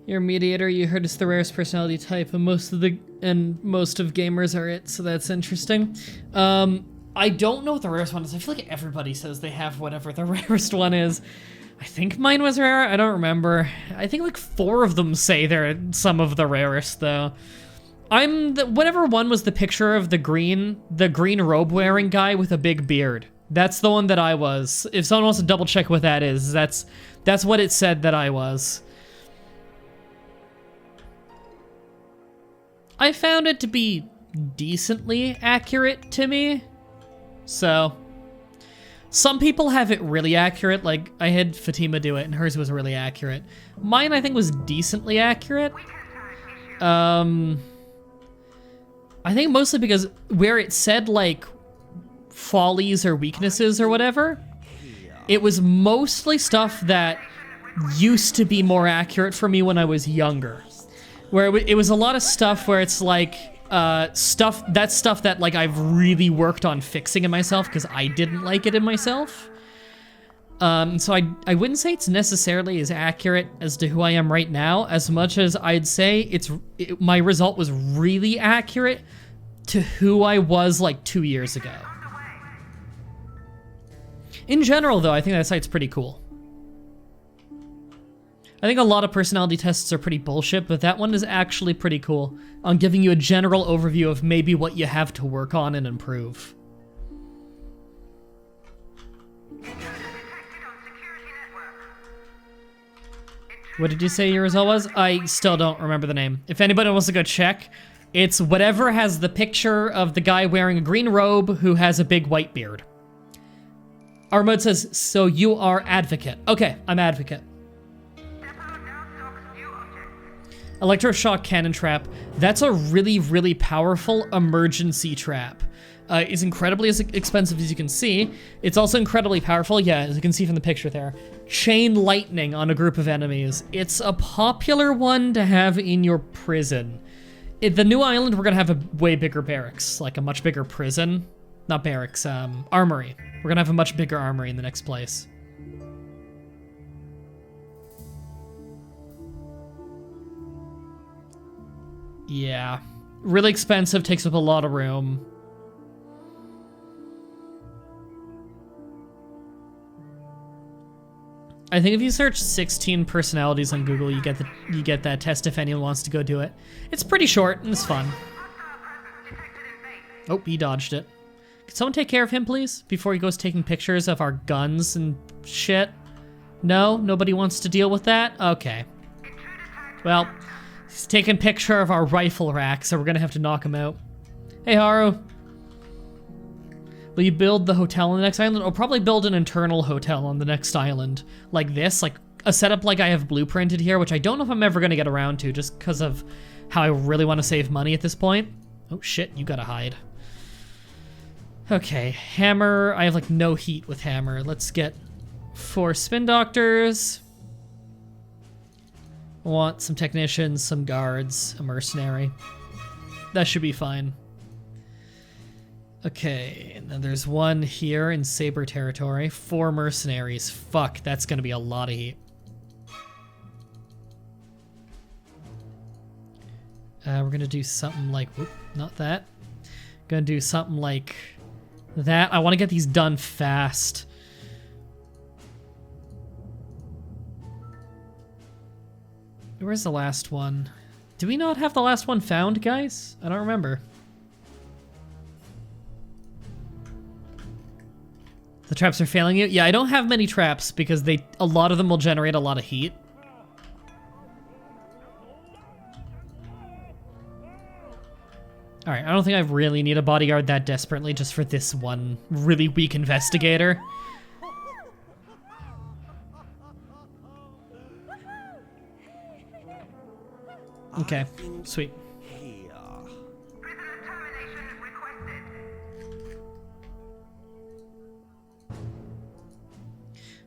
You're a mediator, you heard it's the rarest personality type, and most of gamers are it, so that's interesting. I don't know what the rarest one is. I feel like everybody says they have whatever the rarest one is. I think mine was rare, I don't remember. I think like 4 of them say they're some of the rarest, though. Whatever one was the picture of the green robe wearing guy with a big beard. That's the one that I was. If someone wants to double check what that is, that's what it said that I was. I found it to be decently accurate to me. So, some people have it really accurate, like I had Fatima do it and hers was really accurate. Mine I think was decently accurate. I think mostly because where it said like follies or weaknesses or whatever, it was mostly stuff that used to be more accurate for me when I was younger. Where it was a lot of stuff where it's like stuff that like I've really worked on fixing in myself because I didn't like it in myself. So I wouldn't say it's necessarily as accurate as to who I am right now, as much as I'd say my result was really accurate to who I was like 2 years ago. In general, though, I think that site's pretty cool. I think a lot of personality tests are pretty bullshit, but that one is actually pretty cool on giving you a general overview of maybe what you have to work on and improve. What did you say your result was? I still don't remember the name. If anybody wants to go check, it's whatever has the picture of the guy wearing a green robe who has a big white beard. Armud says, so you are advocate. Okay, I'm advocate. Electroshock cannon trap. That's a really, really powerful emergency trap. It's incredibly as expensive as you can see. It's also incredibly powerful, yeah, as you can see from the picture there. Chain lightning on a group of enemies. It's a popular one to have in your prison. At the new island, we're gonna have a way bigger barracks, like a much bigger prison. Not barracks, armory. We're gonna have a much bigger armory in the next place. Yeah, really expensive, takes up a lot of room. I think if you search 16 personalities on Google, you get that test if anyone wants to go do it. It's pretty short and it's fun. Oh, he dodged it. Can someone take care of him, please? Before he goes taking pictures of our guns and shit? No? Nobody wants to deal with that? Okay. Well, he's taking a picture of our rifle rack, so we're gonna have to knock him out. Hey, Haru. Will you build the hotel on the next island? I'll probably build an internal hotel on the next island. Like this, like a setup like I have blueprinted here, which I don't know if I'm ever gonna get around to just because of how I really want to save money at this point. Oh shit, you gotta hide. Okay, hammer. I have like no heat with hammer. Let's get 4 spin doctors. I want some technicians, some guards, a mercenary. That should be fine. Okay, and then there's one here in Saber territory. 4 mercenaries. Fuck, that's gonna be a lot of heat. We're gonna do something like, whoop, not that. Gonna do something like that. I want to get these done fast. Where's the last one? Do we not have the last one found, guys? I don't remember. The traps are failing you? Yeah, I don't have many traps because a lot of them will generate a lot of heat. Alright, I don't think I really need a bodyguard that desperately just for this one really weak investigator. Okay, sweet.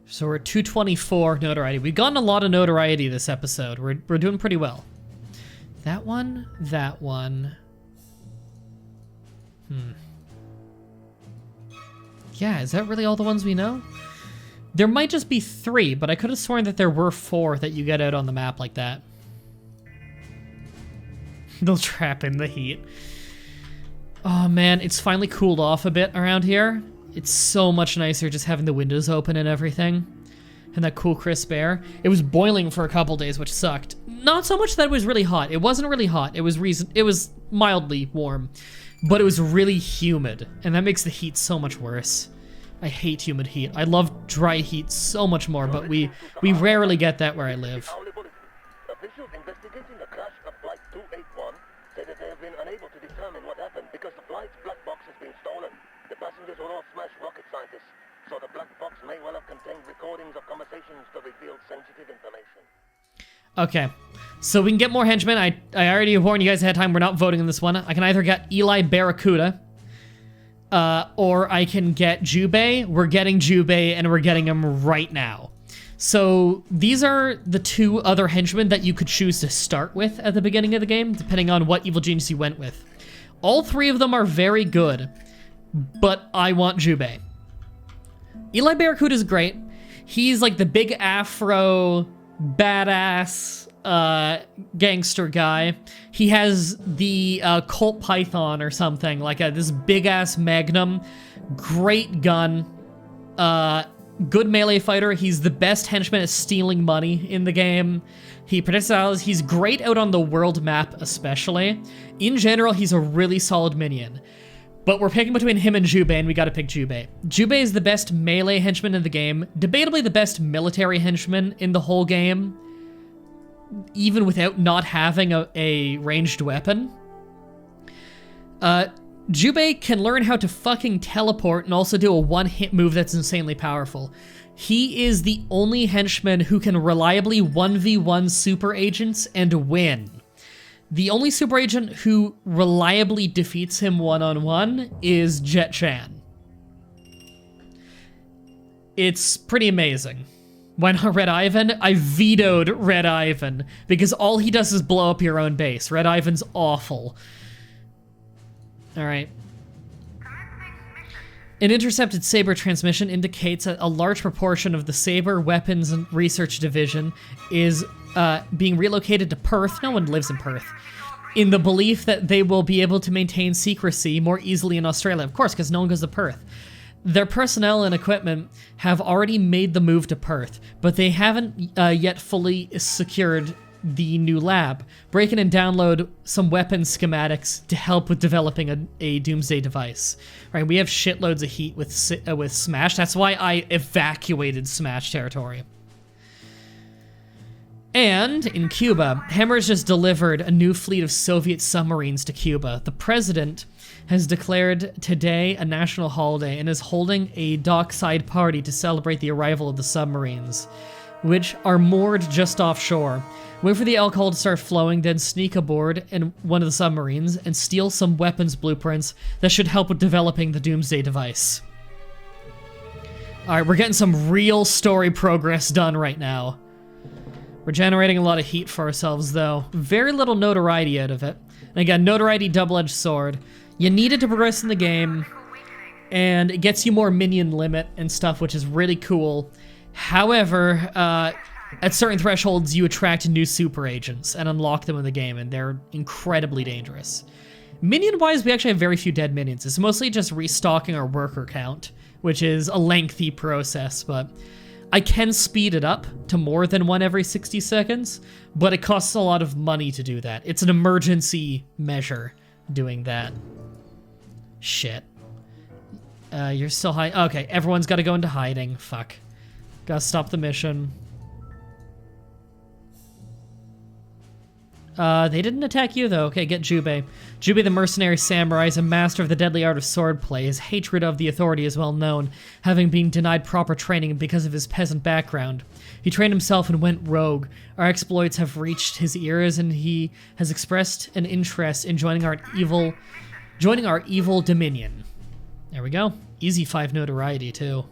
So we're at 224 notoriety. We've gotten a lot of notoriety this episode. We're doing pretty well. That one, that one. Yeah, is that really all the ones we know? There might just be 3, but I could have sworn that there were 4 that you get out on the map like that. They'll trap in the heat. Oh man, it's finally cooled off a bit around here. It's so much nicer just having the windows open and everything. And that cool crisp air. It was boiling for a couple days, which sucked. Not so much that it was really hot. It wasn't really hot. It was mildly warm. But it was really humid, and that makes the heat so much worse. I hate humid heat. I love dry heat so much more, but we rarely get that where I live. Officials investigating the crash of Flight 281 say that they have been unable to determine what happened because the flight's black box has been stolen. The passengers were all smashed rocket scientists, so the black box may well have contained recordings of conversations that revealed sensitive information. Okay, so we can get more henchmen. I already warned you guys ahead of time, we're not voting on this one. I can either get Eli Barracuda, or I can get Jubei. We're getting Jubei, and we're getting him right now. So these are the 2 other henchmen that you could choose to start with at the beginning of the game, depending on what Evil Genius you went with. All 3 of them are very good, but I want Jubei. Eli Barracuda is great. He's like the big afro, badass gangster guy. He has the Colt Python or something, like this big-ass Magnum. Great gun. Good melee fighter. He's the best henchman at stealing money in the game. He protects allies. He's great out on the world map, especially. In general, he's a really solid minion. But we're picking between him and Jubei, and we gotta pick Jubei. Jubei is the best melee henchman in the game, debatably the best military henchman in the whole game, even without not having a ranged weapon. Jubei can learn how to fucking teleport and also do a one-hit move that's insanely powerful. He is the only henchman who can reliably 1v1 super agents and win. The only super agent who reliably defeats him one-on-one is Jet Chan. It's pretty amazing. Why not Red Ivan? I vetoed Red Ivan, because all he does is blow up your own base. Red Ivan's awful. Alright. An intercepted Saber transmission indicates that a large proportion of the Saber Weapons and Research Division is being relocated to Perth. No one lives in Perth. In the belief that they will be able to maintain secrecy more easily in Australia. Of course, because no one goes to Perth. Their personnel and equipment have already made the move to Perth, but they haven't yet fully secured the new lab. Break in and download some weapons schematics to help with developing a doomsday device. Right, we have shitloads of heat with Smash. That's why I evacuated Smash territory. And in Cuba, Hammer's just delivered a new fleet of Soviet submarines to Cuba. The president has declared today a national holiday and is holding a dockside party to celebrate the arrival of the submarines, which are moored just offshore. Wait for the alcohol to start flowing, then sneak aboard in one of the submarines and steal some weapons blueprints that should help with developing the doomsday device. Alright, we're getting some real story progress done right now. We're generating a lot of heat for ourselves, though. Very little notoriety out of it. And again, notoriety, double-edged sword. You need it to progress in the game, and it gets you more minion limit and stuff, which is really cool. However, at certain thresholds, you attract new super agents and unlock them in the game, and they're incredibly dangerous. Minion-wise, we actually have very few dead minions. It's mostly just restocking our worker count, which is a lengthy process, but I can speed it up to more than one every 60 seconds, but it costs a lot of money to do that. It's an emergency measure doing that. Shit. You're still hiding. Okay, everyone's got to go into hiding. Fuck. Gotta stop the mission. They didn't attack you, though. Okay, get Jubei. Jubei, the mercenary samurai, is a master of the deadly art of swordplay. His hatred of the authority is well known, having been denied proper training because of his peasant background. He trained himself and went rogue. Our exploits have reached his ears, and he has expressed an interest in joining our evil dominion. There we go. Easy 5 notoriety, too.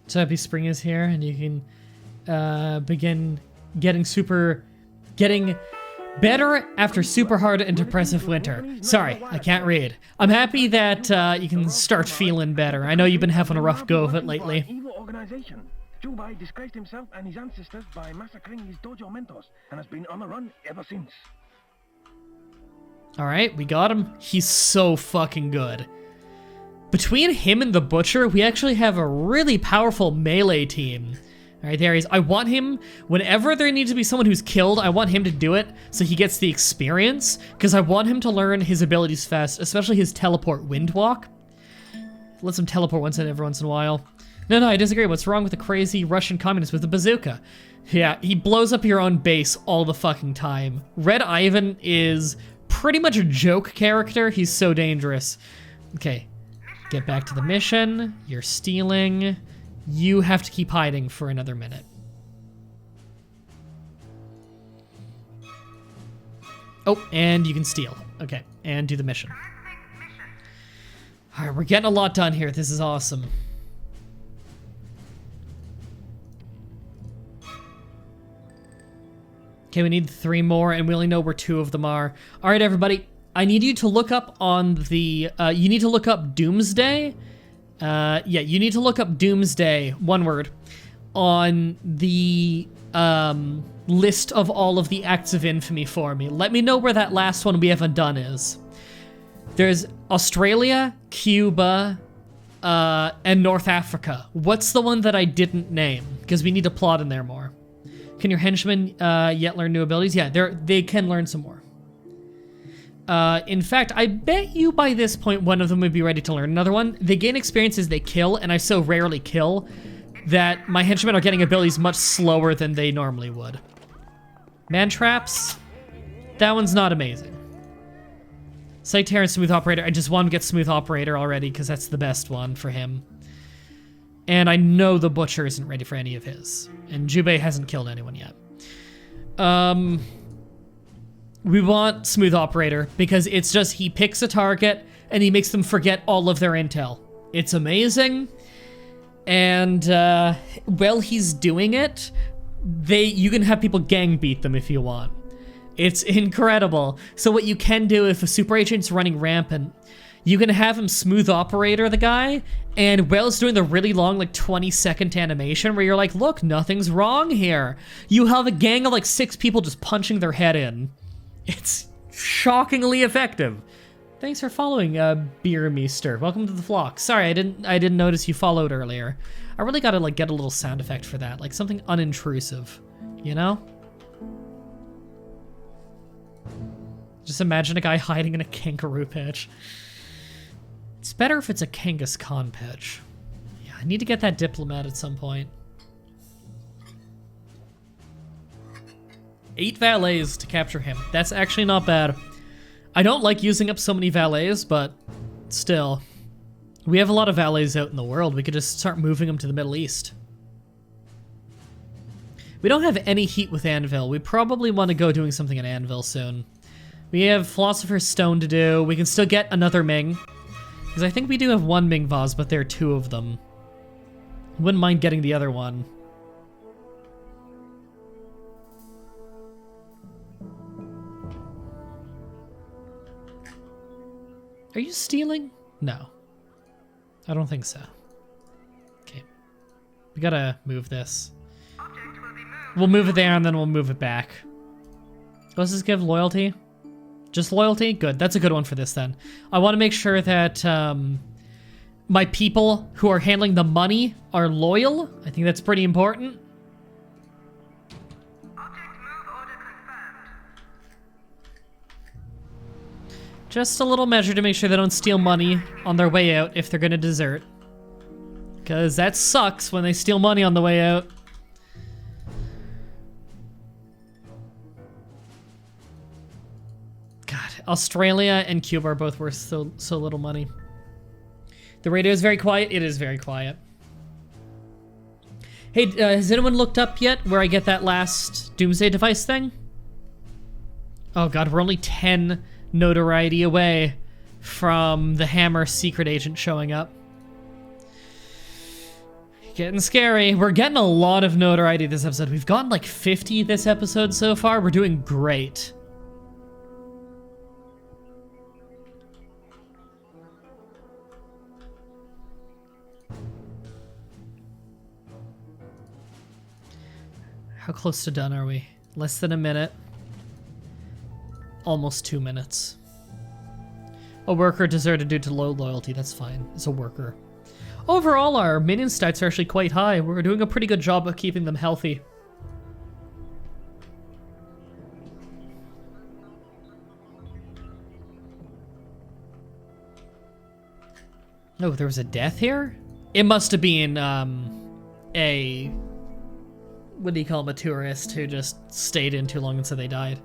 So happy spring is here, and you can begin getting better after super hard and depressive winter. Sorry, I can't read. I'm happy that you can start feeling better. I know you've been having a rough go of it lately. Evil organization. Jubei disgraced himself and his ancestors by massacring his dojo mentors, and has been on the run ever since. All right, we got him. He's so fucking good. Between him and the Butcher, we actually have a really powerful melee team. All right, there he is. I want him, whenever there needs to be someone who's killed, I want him to do it so he gets the experience, because I want him to learn his abilities fast, especially his teleport Windwalk. Lets him teleport every once in a while. No, I disagree. What's wrong with the crazy Russian communist with a bazooka? Yeah, he blows up your own base all the fucking time. Red Ivan is pretty much a joke character. He's so dangerous. Okay. Get back to the mission. You're stealing. You have to keep hiding for another minute. Oh, and you can steal. Okay, and do the mission. All right, we're getting a lot done here. This is awesome. Okay, we need 3 more, and we only know where 2 of them are. All right, everybody. I need you to look up on the, you need to look up Doomsday. Yeah, you need to look up Doomsday, one word, on the list of all of the acts of infamy for me. Let me know where that last one we haven't done is. There's Australia, Cuba, and North Africa. What's the one that I didn't name? Because we need to plot in there more. Can your henchmen yet learn new abilities? Yeah, they can learn some more. In fact, I bet you by this point one of them would be ready to learn another one. They gain experience as they kill, and I so rarely kill that my henchmen are getting abilities much slower than they normally would. Man traps, that one's not amazing. Psych Terror and Smooth Operator, I just want to get Smooth Operator already because that's the best one for him. And I know the Butcher isn't ready for any of his. And Jubei hasn't killed anyone yet. We want Smooth Operator because it's just he picks a target and he makes them forget all of their intel. It's amazing. And while he's doing it, you can have people gang beat them if you want. It's incredible. So what you can do if a super agent's running rampant, you can have him Smooth Operator the guy, and Well's doing the really long, like 20-second animation where you're like, look, nothing's wrong here. You have a gang of like 6 people just punching their head in. It's shockingly effective. Thanks for following, Beer Meester. Welcome to the flock. Sorry, I didn't notice you followed earlier. I really gotta like get a little sound effect for that, like something unintrusive, you know? Just imagine a guy hiding in a kangaroo pitch. It's better if it's a Kangaskhan pitch. Yeah, I need to get that diplomat at some point. 8 valets to capture him. That's actually not bad. I don't like using up so many valets, but still. We have a lot of valets out in the world. We could just start moving them to the Middle East. We don't have any heat with Anvil. We probably want to go doing something in Anvil soon. We have Philosopher's Stone to do. We can still get another Ming. Because I think we do have 1 Ming vase, but there are 2 of them. Wouldn't mind getting the other one. Are you stealing? No. I don't think so. Okay. We gotta move this. We'll move it there and then we'll move it back. Does this give loyalty? Just loyalty? Good. That's a good one for this then. I want to make sure that my people who are handling the money are loyal. I think that's pretty important. Just a little measure to make sure they don't steal money on their way out if they're gonna desert. Because that sucks when they steal money on the way out. God, Australia and Cuba are both worth so little money. The radio is very quiet. It is very quiet. Hey, has anyone looked up yet where I get that last Doomsday device thing? Oh god, we're only 10 notoriety away from the Hammer secret agent showing up. Getting scary. We're getting a lot of notoriety this episode. We've gotten like 50 this episode so far. We're doing great. How close to done are we? Less than a minute. Almost 2 minutes. A worker deserted due to low loyalty. That's fine. It's a worker. Overall, our minion stats are actually quite high. We're doing a pretty good job of keeping them healthy. Oh, there was a death here? It must have been, a... what do you call them? A tourist who just stayed in too long and so they died.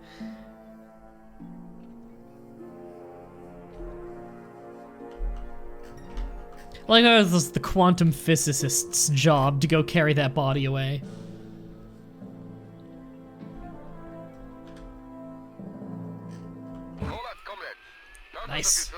Like it was the quantum physicist's job to go carry that body away. Nice.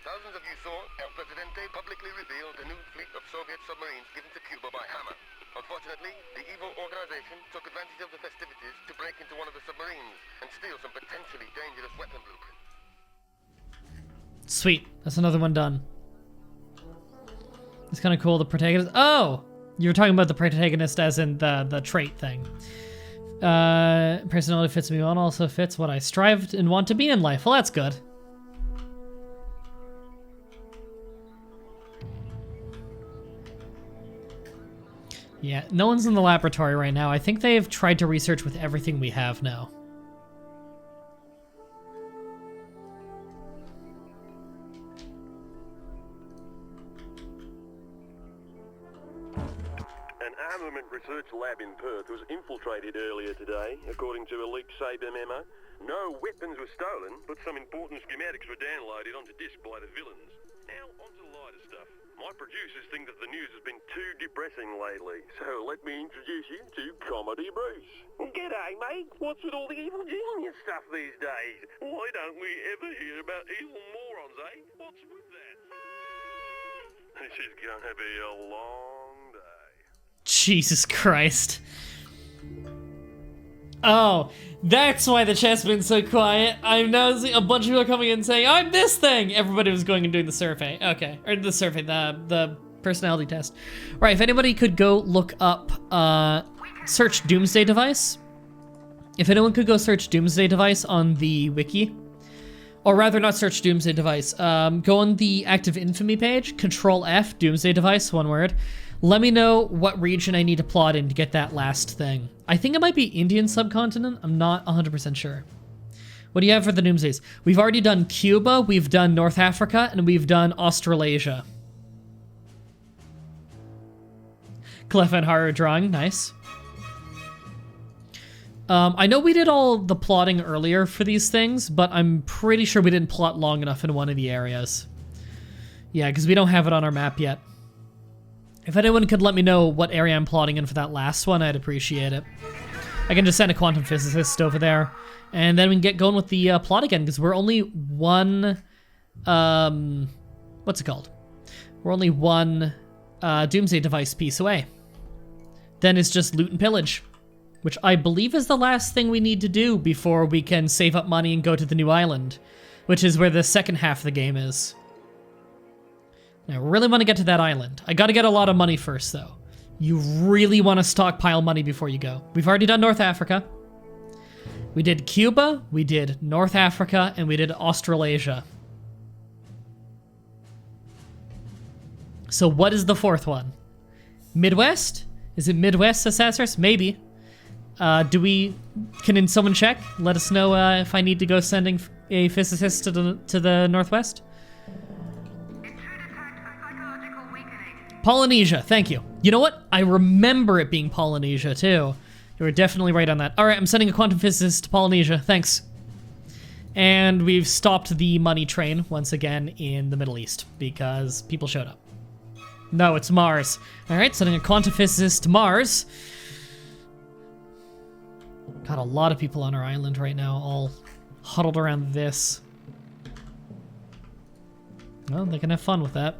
Thousands of you saw El Presidente publicly reveal the new fleet of Soviet submarines given to Cuba by Hammer. Unfortunately, the evil organization took advantage of the festivities to break into one of the submarines and steal some potentially dangerous weapon blueprints. Sweet. That's another one done. It's kind of cool. The protagonist... Oh! You were talking about the protagonist as in the trait thing. Personality fits me well, also fits what I strived and want to be in life. Well, that's good. Yeah, no one's in the laboratory right now. I think they've tried to research with everything we have now. An armament research lab in Perth was infiltrated earlier today, according to a leaked Sabre memo. No weapons were stolen, but some important schematics were downloaded onto disk by the villains. Now, onto the lighter stuff. My producers think that the news has been too depressing lately, so let me introduce you to Comedy Bruce. G'day, mate. What's with all the evil genius stuff these days? Why don't we ever hear about evil morons, eh? What's with that? This is gonna be a long day. Jesus Christ. Oh, that's why the chat's been so quiet. I'm noticing a bunch of people coming in saying, I'm this thing! Everybody was going and doing the survey. Okay, or the survey, the personality test. Right, if anybody could go look up, search Doomsday Device. If anyone could go search Doomsday Device on the wiki. Or rather, not search Doomsday Device. Go on the active infamy page, Control F, Doomsday Device, one word. Let me know what region I need to plot in to get that last thing. I think it might be Indian subcontinent. I'm not 100% sure. What do you have for the Doomsdays? We've already done Cuba, we've done North Africa, and we've done Australasia. Clef and Horror drawing, nice. I know we did all the plotting earlier for these things, but I'm pretty sure we didn't plot long enough in one of the areas. Yeah, because we don't have it on our map yet. If anyone could let me know what area I'm plotting in for that last one, I'd appreciate it. I can just send a quantum physicist over there, and then we can get going with the plot again, because we're only one... what's it called? We're only one Doomsday Device piece away. Then it's just loot and pillage, which I believe is the last thing we need to do before we can save up money and go to the new island, which is where the second half of the game is. I really want to get to that island. I gotta get a lot of money first, though. You really want to stockpile money before you go. We've already done North Africa. We did Cuba, we did North Africa, and we did Australasia. So what is the fourth one? Midwest? Is it Midwest Assessors? Maybe. Can someone check? Let us know if I need to go sending a physicist to the Northwest. Polynesia, thank you. You know what? I remember it being Polynesia, too. You were definitely right on that. All right, I'm sending a quantum physicist to Polynesia. Thanks. And we've stopped the money train once again in the Middle East because people showed up. No, it's Mars. All right, sending a quantum physicist to Mars. Got a lot of people on our island right now, all huddled around this. Well, they can have fun with that.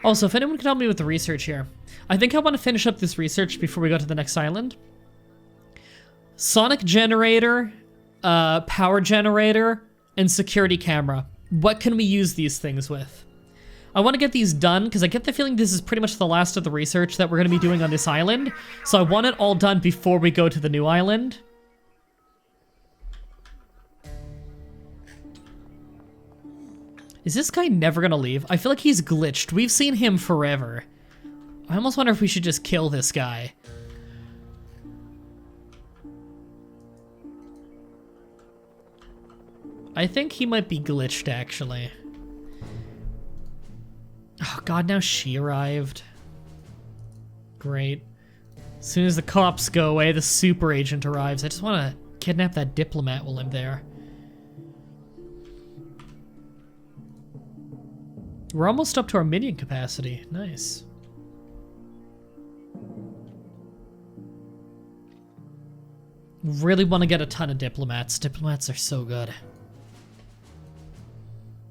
Also, if anyone can help me with the research here. I think I want to finish up this research before we go to the next island. Sonic generator, power generator, and security camera. What can we use these things with? I want to get these done because I get the feeling this is pretty much the last of the research that we're going to be doing on this island. So I want it all done before we go to the new island. Is this guy never gonna leave? I feel like he's glitched. We've seen him forever. I almost wonder if we should just kill this guy. I think he might be glitched, actually. Oh god, now she arrived. Great. As soon as the cops go away, the super agent arrives. I just want to kidnap that diplomat while I'm there. We're almost up to our minion capacity. Nice. Really want to get a ton of diplomats. Diplomats are so good.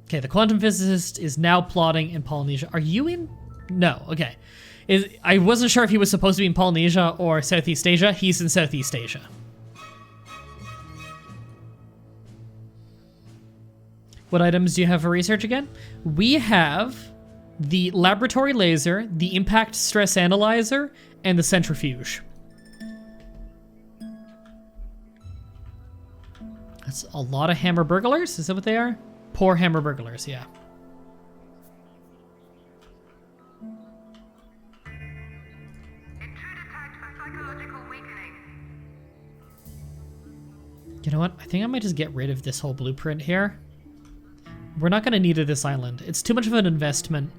Okay, the quantum physicist is now plotting in Polynesia. Are you in? No, okay. I wasn't sure if he was supposed to be in Polynesia or Southeast Asia. He's in Southeast Asia. What items do you have for research again? We have the laboratory laser, the impact stress analyzer, and the centrifuge. That's a lot of hammer burglars. Is that what they are? Poor hammer burglars, yeah. You know what? I think I might just get rid of this whole blueprint here. We're not going to need it this island. It's too much of an investment.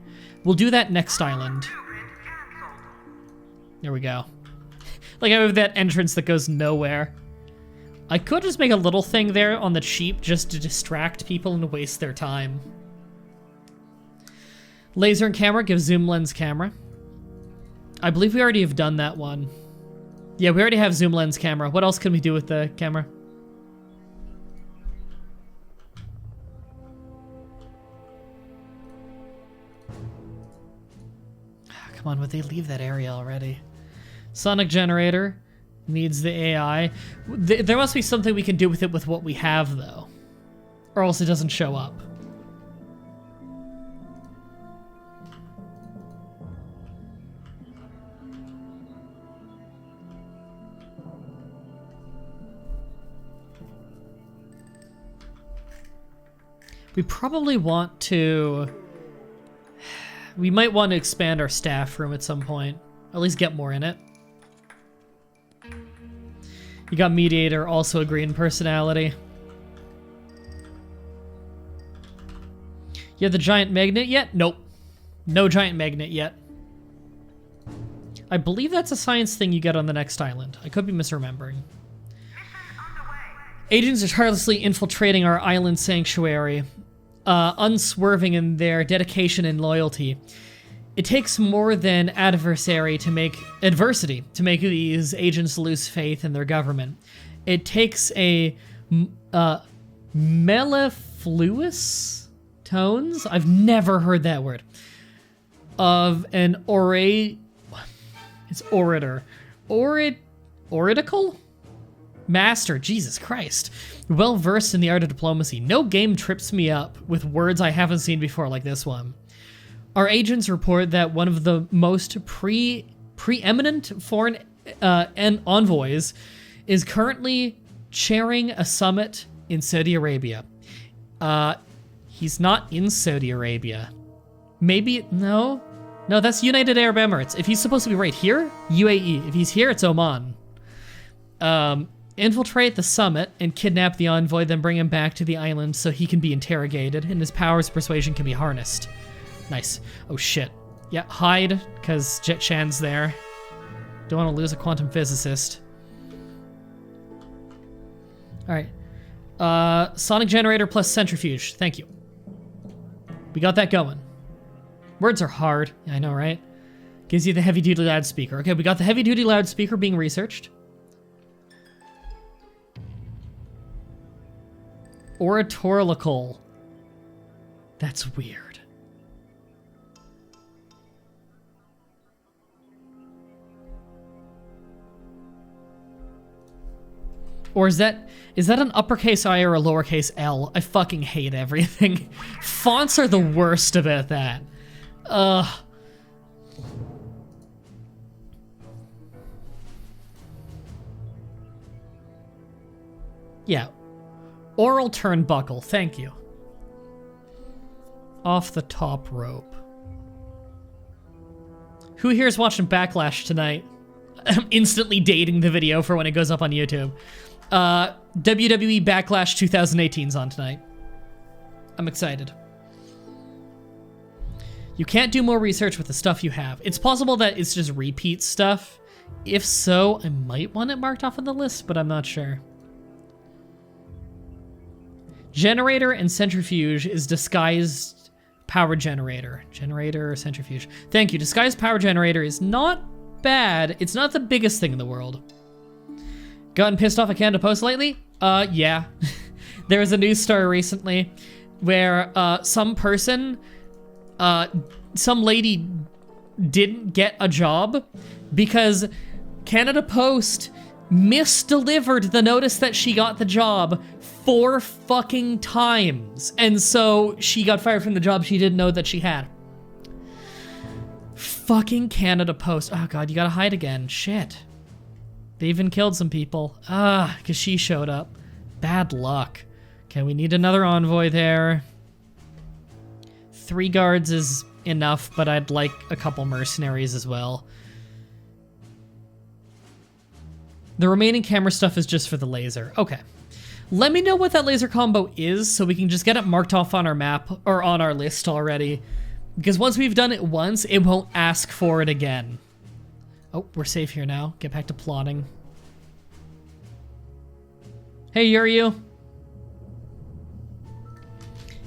We'll do that next island. There we go. Like, I have that entrance that goes nowhere. I could just make a little thing there on the cheap just to distract people and waste their time. Laser and camera gives zoom lens camera. I believe we already have done that one. Yeah, we already have zoom lens camera. What else can we do with the camera? Come on, would they leave that area already? Sonic generator needs the AI. There must be something we can do with it with what we have, though. Or else it doesn't show up. We probably want to... We might want to expand our staff room at some point. At least get more in it. You got Mediator, also a green personality. You have the giant magnet yet? Nope. No giant magnet yet. I believe that's a science thing you get on the next island. I could be misremembering. Agents are tirelessly infiltrating our island sanctuary, unswerving in their dedication and loyalty. It takes more than adversity to make these agents lose faith in their government. It takes a mellifluous tones? I've never heard that word. Of an orator. Oratical? Master, Jesus Christ. Well versed in the art of diplomacy. No game trips me up with words I haven't seen before like this one. Our agents report that one of the most preeminent foreign envoys is currently chairing a summit in Saudi Arabia. He's not in Saudi Arabia. Maybe, no, that's United Arab Emirates. If he's supposed to be right here, UAE. If he's here, it's Oman. Infiltrate the summit and kidnap the envoy, then bring him back to the island so he can be interrogated and his powers of persuasion can be harnessed. Nice. Oh shit. Yeah, hide, because Jet Chan's there. Don't want to lose a quantum physicist. Alright. Sonic generator plus centrifuge. Thank you. We got that going. Words are hard. Yeah, I know, right? Gives you the heavy-duty loudspeaker. Okay, we got the heavy-duty loudspeaker being researched. Oratorical. That's weird. Or is that an uppercase I or a lowercase L? I fucking hate everything. Fonts are the worst about that. Yeah. Oral turnbuckle, thank you. Off the top rope. Who here is watching Backlash tonight? I'm instantly dating the video for when it goes up on YouTube. WWE Backlash 2018's on tonight. I'm excited. You can't do more research with the stuff you have. It's possible that it's just repeat stuff. If so, I might want it marked off on the list, but I'm not sure. Generator and centrifuge is disguised power generator. Generator or centrifuge. Thank you. Disguised power generator is not bad. It's not the biggest thing in the world. Gotten pissed off at Canada Post lately? Yeah. There was a news story recently where some lady didn't get a job because Canada Post misdelivered the notice that she got the job 4 fucking times. And so she got fired from the job she didn't know that she had. Fucking Canada Post. Oh god, you gotta hide again. Shit. They even killed some people. Because she showed up. Bad luck. Okay, we need another envoy there. 3 guards is enough, but I'd like a couple mercenaries as well. The remaining camera stuff is just for the laser. Okay. Let me know what that laser combo is so we can just get it marked off on our map or on our list already. Because once we've done it once, it won't ask for it again. Oh, we're safe here now. Get back to plotting. Hey, Yuryu.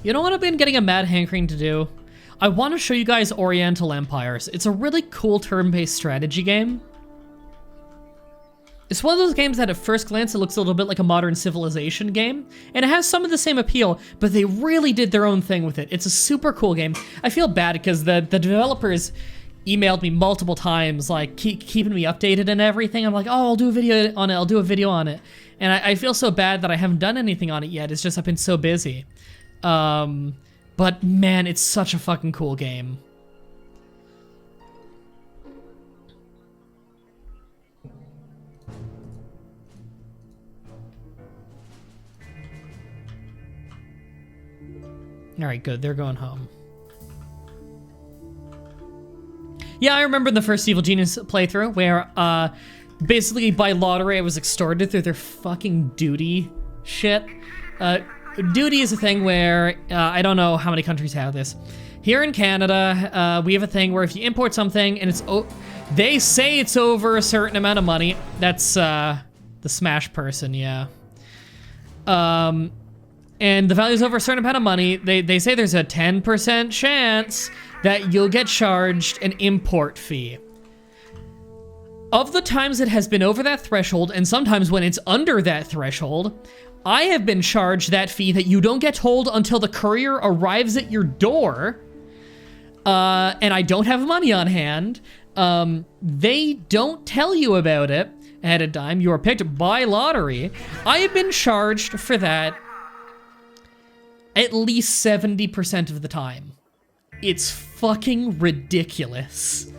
You know what I've been getting a mad hankering to do? I want to show you guys Oriental Empires. It's a really cool turn-based strategy game. It's one of those games that at first glance it looks a little bit like a modern civilization game, and it has some of the same appeal, but they really did their own thing with it. It's a super cool game. I feel bad because the developers emailed me multiple times, like keeping me updated and everything. I'm like, oh, I'll do a video on it, I'll do a video on it. And I feel so bad that I haven't done anything on it yet. It's just I've been so busy. But man, it's such a fucking cool game. Alright, good. They're going home. Yeah, I remember the first Evil Genius playthrough where, basically by lottery I was extorted through their fucking duty shit. Duty is a thing where, I don't know how many countries have this. Here in Canada, we have a thing where if you import something and it's, they say it's over a certain amount of money. That's, the Smash person, yeah. And the value's over a certain amount of money, they say there's a 10% chance that you'll get charged an import fee. Of the times it has been over that threshold, and sometimes when it's under that threshold, I have been charged that fee that you don't get told until the courier arrives at your door, and I don't have money on hand. They don't tell you about it ahead of time. You are picked by lottery. I have been charged for that at least 70% of the time. It's fucking ridiculous.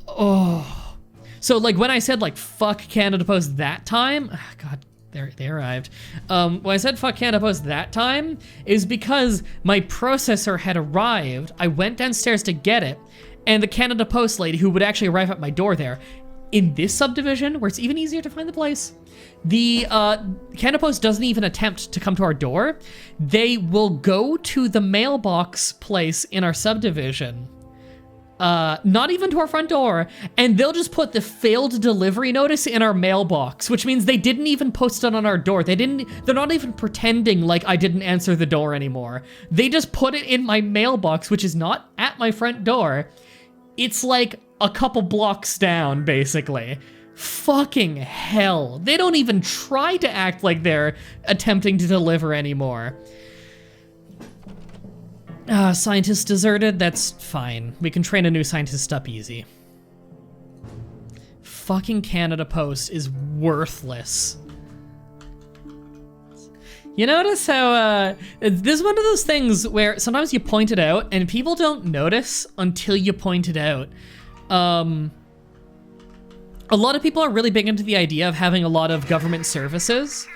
Oh. So, like, when I said, like, fuck Canada Post that time... Oh, God, they arrived. When I said fuck Canada Post that time, is because my processor had arrived, I went downstairs to get it, and the Canada Post lady, who would actually arrive at my door there, in this subdivision, where it's even easier to find the place, the Canada Post doesn't even attempt to come to our door. They will go to the mailbox place in our subdivision, not even to our front door, and they'll just put the failed delivery notice in our mailbox, which means they didn't even post it on our door. They're not even pretending like I didn't answer the door anymore. They just put it in my mailbox, which is not at my front door. It's like a couple blocks down, basically. Fucking hell. They don't even try to act like they're attempting to deliver anymore. Scientist deserted? That's fine. We can train a new scientist up easy. Fucking Canada Post is worthless. You notice how, this is one of those things where sometimes you point it out and people don't notice until you point it out. A lot of people are really big into the idea of having a lot of government services,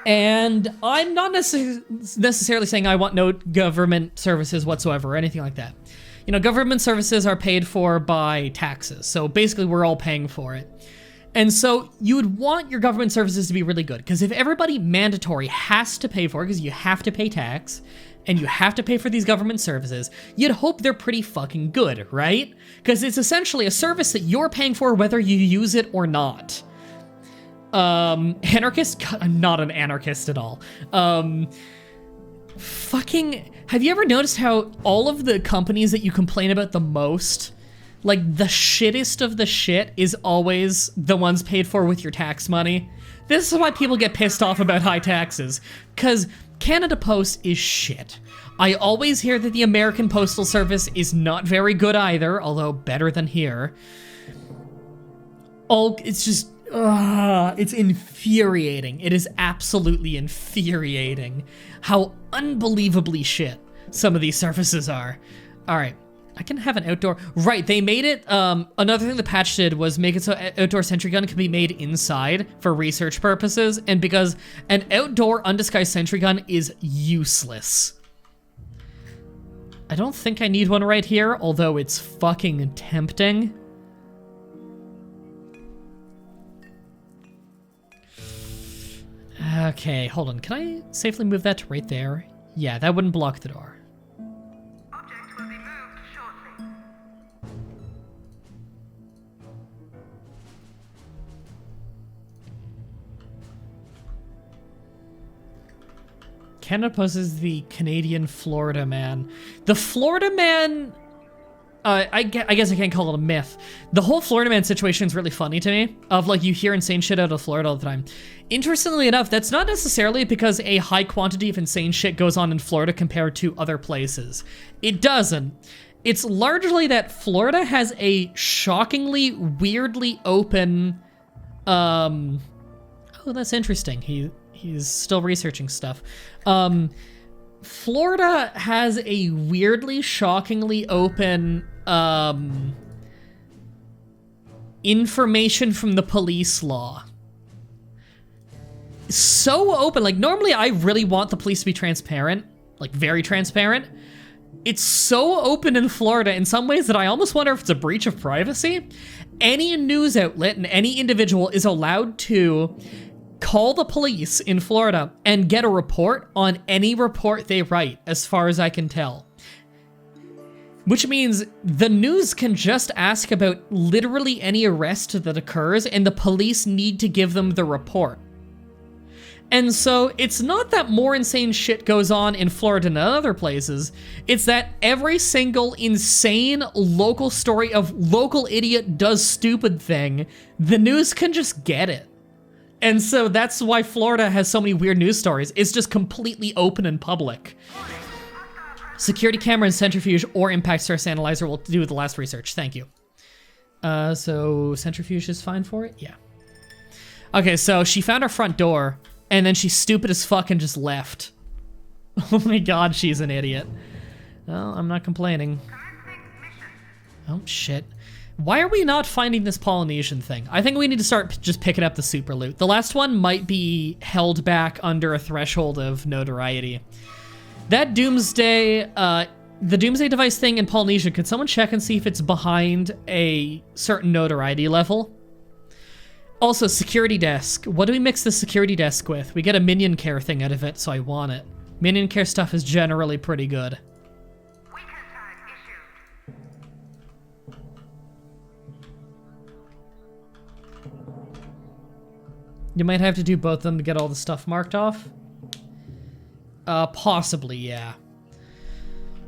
and I'm not necessarily saying I want no government services whatsoever or anything like that. You know, government services are paid for by taxes, so basically we're all paying for it. And so you would want your government services to be really good, because if everybody mandatory has to pay for it, because you have to pay tax, and you have to pay for these government services, you'd hope they're pretty fucking good, right? Because it's essentially a service that you're paying for whether you use it or not. Anarchist? I'm not an anarchist at all. Fucking, have you ever noticed how all of the companies that you complain about the most, like the shittest of the shit, is always the ones paid for with your tax money? This is why people get pissed off about high taxes, because Canada Post is shit. I always hear that the American Postal Service is not very good either, although better than here. It's just, it's infuriating. It is absolutely infuriating how unbelievably shit some of these services are. All right. I can have an outdoor... Right, they made it... another thing the patch did was make it so outdoor sentry gun can be made inside for research purposes, and because an outdoor undisguised sentry gun is useless. I don't think I need one right here, although it's fucking tempting. Okay, hold on. Can I safely move that to right there? Yeah, that wouldn't block the door. Object will be moved shortly. Canada poses the Canadian Florida man. The Florida man... I guess I can't call it a myth. The whole Florida man situation is really funny to me. Of like, you hear insane shit out of Florida all the time. Interestingly enough, that's not necessarily because a high quantity of insane shit goes on in Florida compared to other places. It doesn't. It's largely that Florida has a shockingly, weirdly open... Oh, that's interesting. He's still researching stuff. Florida has a weirdly, shockingly open information from the police law. So open. Like, normally I really want the police to be transparent, like very transparent. It's so open in Florida in some ways that I almost wonder if it's a breach of privacy. Any news outlet and any individual is allowed to call the police in Florida and get a report on any report they write, as far as I can tell. Which means the news can just ask about literally any arrest that occurs, and the police need to give them the report. And so it's not that more insane shit goes on in Florida than other places, it's that every single insane local story of local idiot does stupid thing, the news can just get it. And so that's why Florida has so many weird news stories. It's just completely open and public. Security camera and centrifuge or impact source analyzer will do the last research. Thank you. So centrifuge is fine for it? Yeah. Okay, so she found our front door, and then she's stupid as fuck and just left. Oh my god, she's an idiot. Well, I'm not complaining. Oh, shit. Why are we not finding this Polynesian thing? I think we need to start just picking up the super loot. The last one might be held back under a threshold of notoriety. That Doomsday, the Doomsday device thing in Polynesia, could someone check and see if it's behind a certain notoriety level? Also, security desk. What do we mix the security desk with? We get a minion care thing out of it, so I want it. Minion care stuff is generally pretty good. You might have to do both of them to get all the stuff marked off. Possibly, yeah.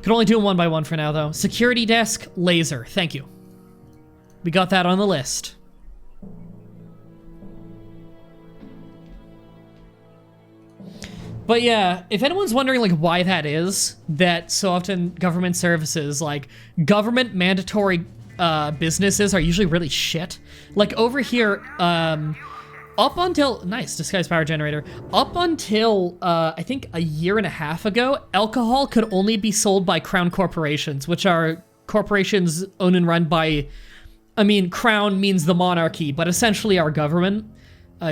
Can only do them one by one for now, though. Security desk, laser. Thank you. We got that on the list. But yeah, if anyone's wondering like why that is, that so often government services, like government mandatory businesses are usually really shit. Like over here, up until, nice, disguised power generator. Up until, I think a year and a half ago, alcohol could only be sold by crown corporations, which are corporations owned and run by, I mean, crown means the monarchy, but essentially our government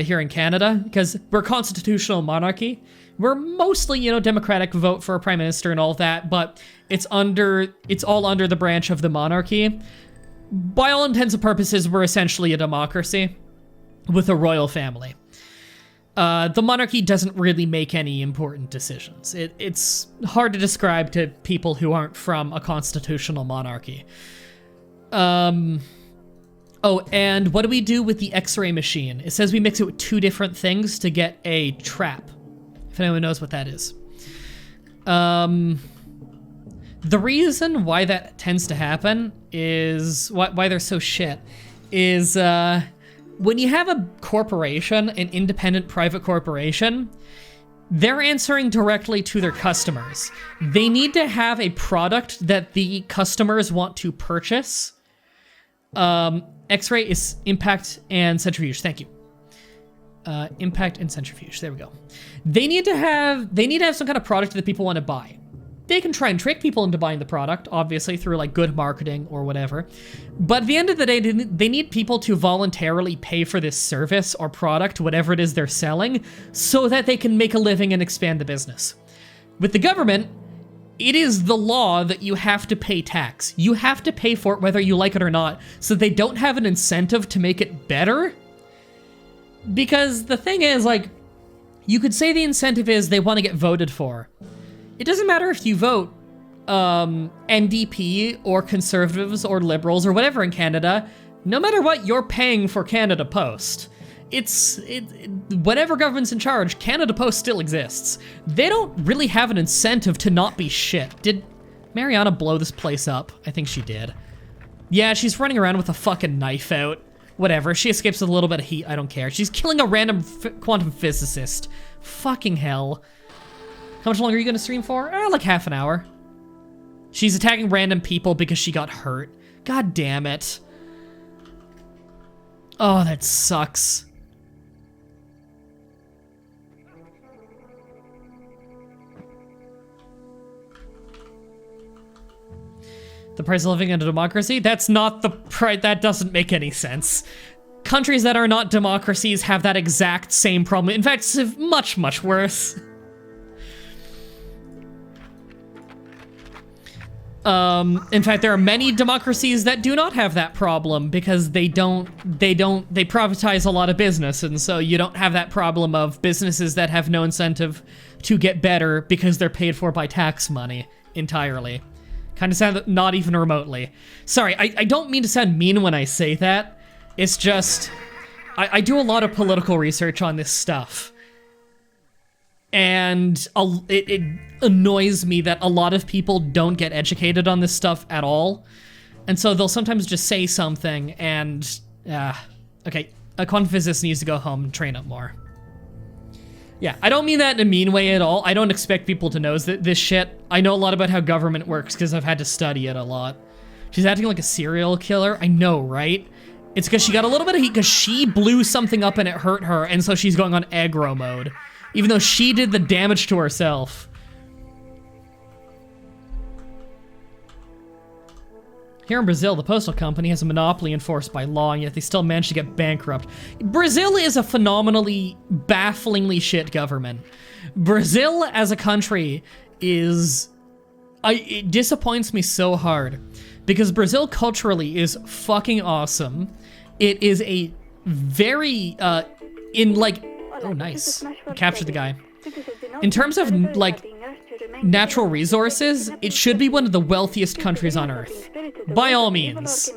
here in Canada, because we're a constitutional monarchy. We're mostly, you know, democratic, vote for a prime minister and all of that, but it's all under the branch of the monarchy. By all intents and purposes, we're essentially a democracy with a royal family. The monarchy doesn't really make any important decisions. It's hard to describe to people who aren't from a constitutional monarchy. Oh, and what do we do with the X-ray machine? It says we mix it with 2 different things to get a trap. If anyone knows what that is. The reason why that tends to happen is, why they're so shit, is when you have a corporation, an independent private corporation, they're answering directly to their customers. They need to have a product that the customers want to purchase. X-ray is impact and centrifuge. Thank you. Impact and centrifuge. There we go. They need to have some kind of product that people want to buy. They can try and trick people into buying the product, obviously, through like good marketing or whatever. But at the end of the day, they need people to voluntarily pay for this service or product, whatever it is they're selling, so that they can make a living and expand the business. With the government, it is the law that you have to pay tax. You have to pay for it whether you like it or not, so they don't have an incentive to make it better. Because the thing is, like, You could say the incentive is they want to get voted for. It doesn't matter if you vote NDP or Conservatives or Liberals or whatever in Canada. No matter what, you're paying for Canada Post. Whatever government's in charge, Canada Post still exists. They don't really have an incentive to not be shit. Did Mariana blow this place up? I think she did. Yeah, she's running around with a fucking knife out. Whatever, she escapes with a little bit of heat, I don't care. She's killing a random quantum physicist. Fucking hell. How much longer are you gonna stream for? Like half an hour. She's attacking random people because she got hurt. God damn it. Oh, that sucks. The price of living in a democracy? That's not the price. That doesn't make any sense. Countries that are not democracies have that exact same problem. In fact, it's much, much worse. In fact, there are many democracies that do not have that problem because they privatize a lot of business, and so you don't have that problem of businesses that have no incentive to get better because they're paid for by tax money entirely. Kind of sound not even remotely. Sorry, I don't mean to sound mean when I say that. It's just, I do a lot of political research on this stuff. And it annoys me that a lot of people don't get educated on this stuff at all. And so they'll sometimes just say something and, okay, a quantum physicist needs to go home and train up more. Yeah, I don't mean that in a mean way at all. I don't expect people to know this shit. I know a lot about how government works because I've had to study it a lot. She's acting like a serial killer. I know, right? It's because she got a little bit of heat because she blew something up and it hurt her, and so she's going on aggro mode. Even though she did the damage to herself. Here in Brazil, the postal company has a monopoly enforced by law, and yet they still manage to get bankrupt. Brazil is a phenomenally, bafflingly shit government. Brazil as a country is... it disappoints me so hard. Because Brazil culturally is fucking awesome. It is a very, oh, nice. Captured the guy. In terms of, natural resources, it should be one of the wealthiest countries on Earth. By all means.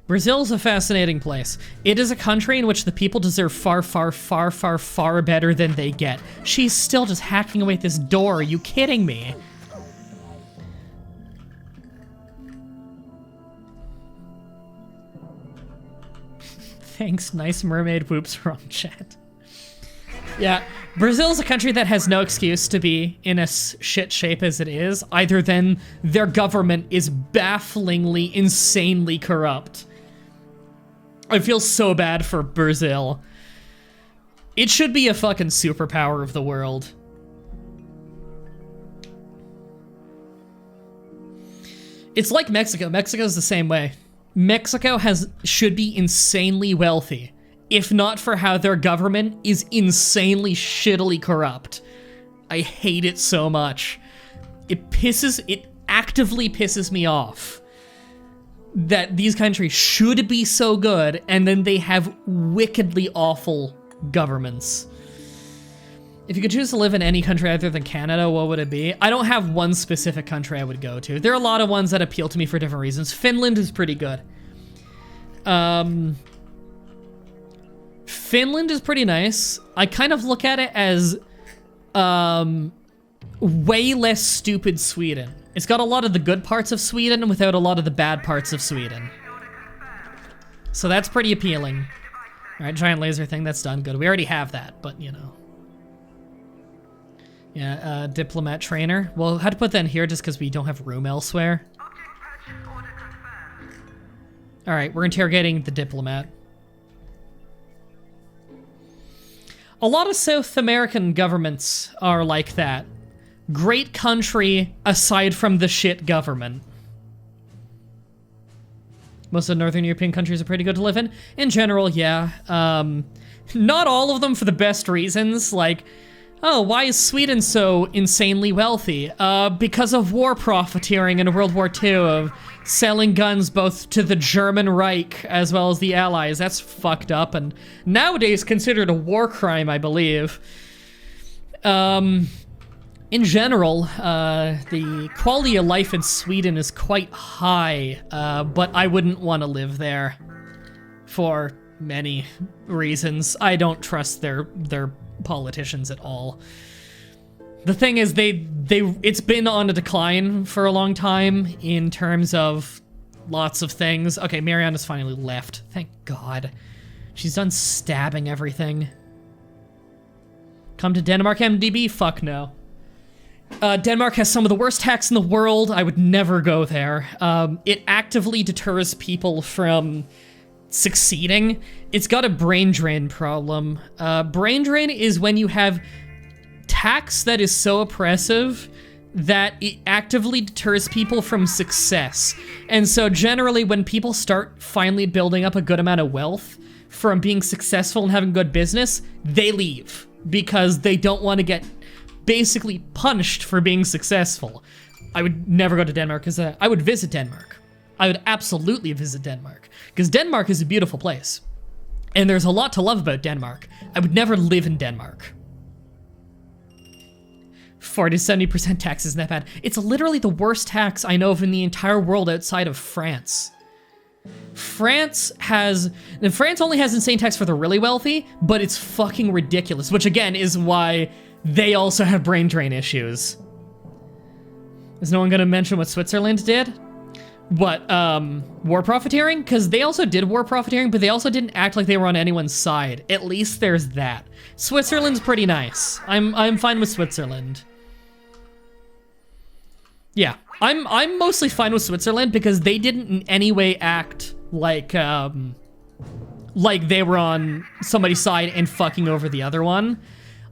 Brazil's a fascinating place. It is a country in which the people deserve far, far, far, far, far better than they get. She's still just hacking away at this door. Are you kidding me? Thanks, nice mermaid whoops wrong chat. Yeah, Brazil's a country that has no excuse to be in a shit shape as it is, either than their government is bafflingly, insanely corrupt. I feel so bad for Brazil. It should be a fucking superpower of the world. It's like Mexico. Mexico's the same way. Mexico should be insanely wealthy, if not for how their government is insanely shittily corrupt. I hate it so much. It actively pisses me off that these countries should be so good and then they have wickedly awful governments. If you could choose to live in any country other than Canada, what would it be? I don't have one specific country I would go to. There are a lot of ones that appeal to me for different reasons. Finland is pretty good. Finland is pretty nice. I kind of look at it as way less stupid Sweden. It's got a lot of the good parts of Sweden without a lot of the bad parts of Sweden. So that's pretty appealing. All right, giant laser thing, that's done. Good. We already have that, but you know. Yeah, diplomat trainer. Well, how to put that in here just because we don't have room elsewhere. All right, we're interrogating the diplomat. A lot of South American governments are like that. Great country aside from the shit government. Most of the Northern European countries are pretty good to live in. In general, yeah. Not all of them for the best reasons. Like, Oh, why is Sweden so insanely wealthy? Because of war profiteering in World War II, of selling guns both to the German Reich as well as the Allies. That's fucked up, and nowadays considered a war crime, I believe. In general, the quality of life in Sweden is quite high, but I wouldn't want to live there for many reasons. I don't trust their politicians at all. The thing is, it's been on a decline for a long time in terms of lots of things. Okay, Mariana's finally left. Thank God. She's done stabbing everything. Come to Denmark, MDB? Fuck no. Denmark has some of the worst tax in the world. I would never go there. It actively deters people from succeeding. It's got a brain drain problem. Brain drain is when you have tax that is so oppressive that it actively deters people from success. And so generally when people start finally building up a good amount of wealth from being successful and having good business, they leave because they don't want to get basically punished for being successful. I would never go to Denmark because I would visit Denmark. I would absolutely visit Denmark because Denmark is a beautiful place. And there's a lot to love about Denmark. I would never live in Denmark. 40-70% tax isn't that bad. It's literally the worst tax I know of in the entire world outside of France. France only has insane tax for the really wealthy, but it's fucking ridiculous, which again is why they also have brain drain issues. Is no one gonna mention what Switzerland did? What, war profiteering? Because they also did war profiteering, but they also didn't act like they were on anyone's side. At least there's that. Switzerland's pretty nice. I'm fine with Switzerland. Yeah, I'm mostly fine with Switzerland because they didn't in any way act like they were on somebody's side and fucking over the other one.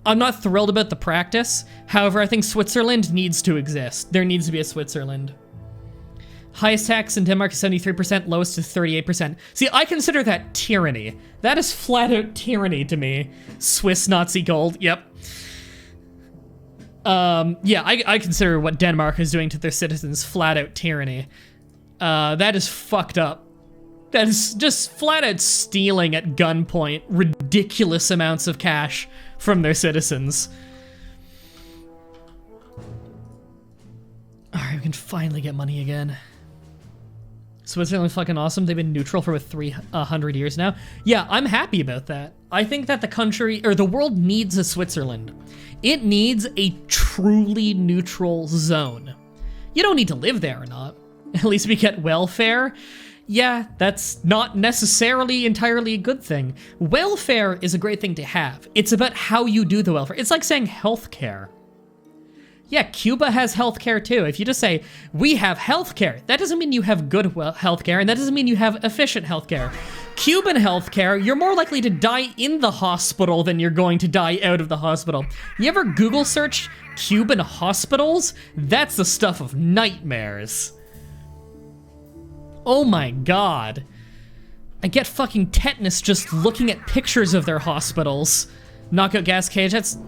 I'm not thrilled about the practice. However, I think Switzerland needs to exist. There needs to be a Switzerland. Highest tax in Denmark is 73%, lowest is 38%. See, I consider that tyranny. That is flat out tyranny to me. Swiss Nazi gold, yep. Yeah, I consider what Denmark is doing to their citizens flat out tyranny. That is fucked up. That is just flat out stealing at gunpoint ridiculous amounts of cash from their citizens. Alright, we can finally get money again. Switzerland's fucking awesome. They've been neutral for 300 years now. Yeah, I'm happy about that. I think that the country, or the world needs a Switzerland. It needs a truly neutral zone. You don't need to live there or not. At least we get welfare. Yeah, that's not necessarily entirely a good thing. Welfare is a great thing to have. It's about how you do the welfare. It's like saying healthcare. Yeah, Cuba has healthcare too. If you just say, we have healthcare, that doesn't mean you have good healthcare, and that doesn't mean you have efficient healthcare. Cuban healthcare, you're more likely to die in the hospital than you're going to die out of the hospital. You ever Google search Cuban hospitals? That's the stuff of nightmares. Oh my God. I get fucking tetanus just looking at pictures of their hospitals. Knockout gas cage, that's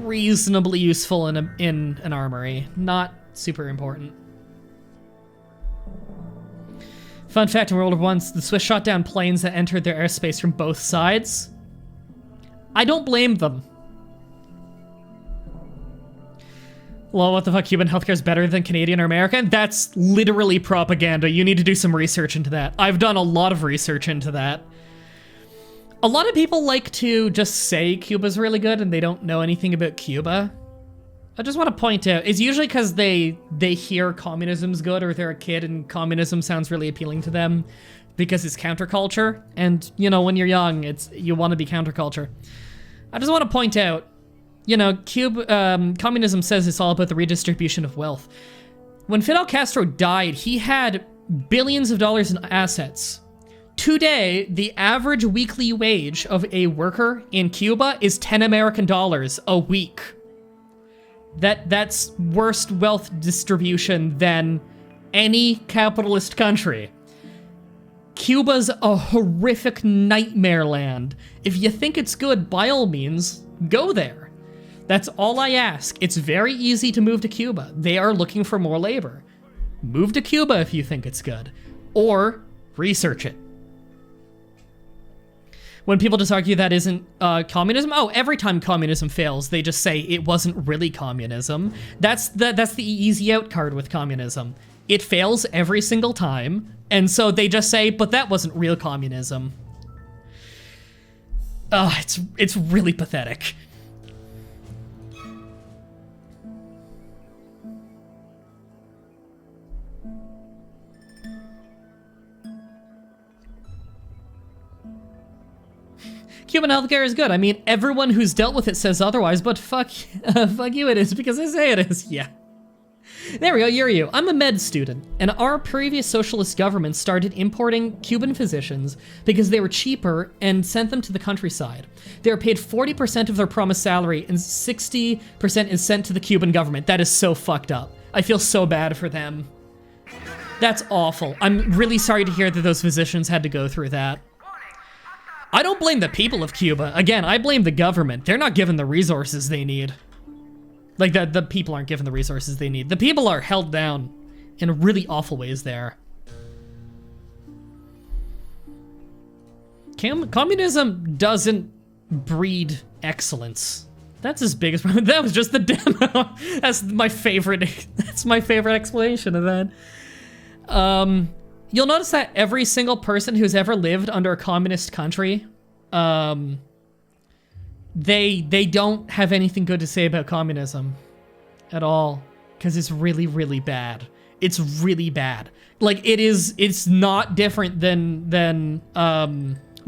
reasonably useful in an armory. Not super important. Fun fact, in World War I, the Swiss shot down planes that entered their airspace from both sides. I don't blame them. Well, what the fuck, Cuban healthcare is better than Canadian or American? That's literally propaganda. You need to do some research into that. I've done a lot of research into that. A lot of people like to just say Cuba's really good and they don't know anything about Cuba. I just want to point out, it's usually because they hear communism's good, or they're a kid and communism sounds really appealing to them because it's counterculture. And, you know, when you're young, you want to be counterculture. I just want to point out, you know, communism says it's all about the redistribution of wealth. When Fidel Castro died, he had billions of dollars in assets. Today, the average weekly wage of a worker in Cuba is 10 American dollars a week. That's worse wealth distribution than any capitalist country. Cuba's a horrific nightmare land. If you think it's good, by all means, go there. That's all I ask. It's very easy to move to Cuba. They are looking for more labor. Move to Cuba if you think it's good. Or research it. When people just argue that isn't communism, oh, every time communism fails, they just say it wasn't really communism. That's the easy out card with communism. It fails every single time, and so they just say, but that wasn't real communism. It's really pathetic. Cuban healthcare is good. I mean, everyone who's dealt with it says otherwise, but fuck you it is, because I say it is. Yeah. There we go, Yuryu. I'm a med student, and our previous socialist government started importing Cuban physicians because they were cheaper and sent them to the countryside. They were paid 40% of their promised salary, and 60% is sent to the Cuban government. That is so fucked up. I feel so bad for them. That's awful. I'm really sorry to hear that those physicians had to go through that. I don't blame the people of Cuba. Again, I blame the government. They're not given the resources they need. Like, the people aren't given the resources they need. The people are held down in really awful ways there. Communism doesn't breed excellence. That's his biggest problem. That was just the demo. That's my favorite explanation of that. You'll notice that every single person who's ever lived under a communist country, they don't have anything good to say about communism at all, because it's really, really bad. It's really bad. Like, it's not different than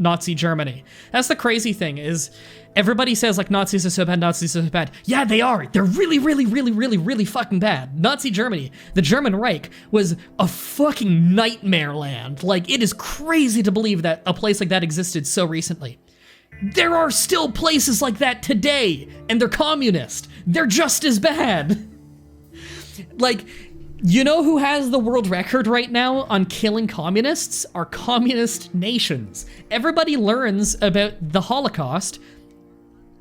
Nazi Germany. That's the crazy thing, is everybody says, like, Nazis are so bad, Nazis are so bad. Yeah, they are. They're really, really, really, really, really fucking bad. Nazi Germany, the German Reich, was a fucking nightmare land. Like, it is crazy to believe that a place like that existed so recently. There are still places like that today, and they're communist. They're just as bad. Like, you know who has the world record right now on killing communists? Are communist nations. Everybody learns about the Holocaust.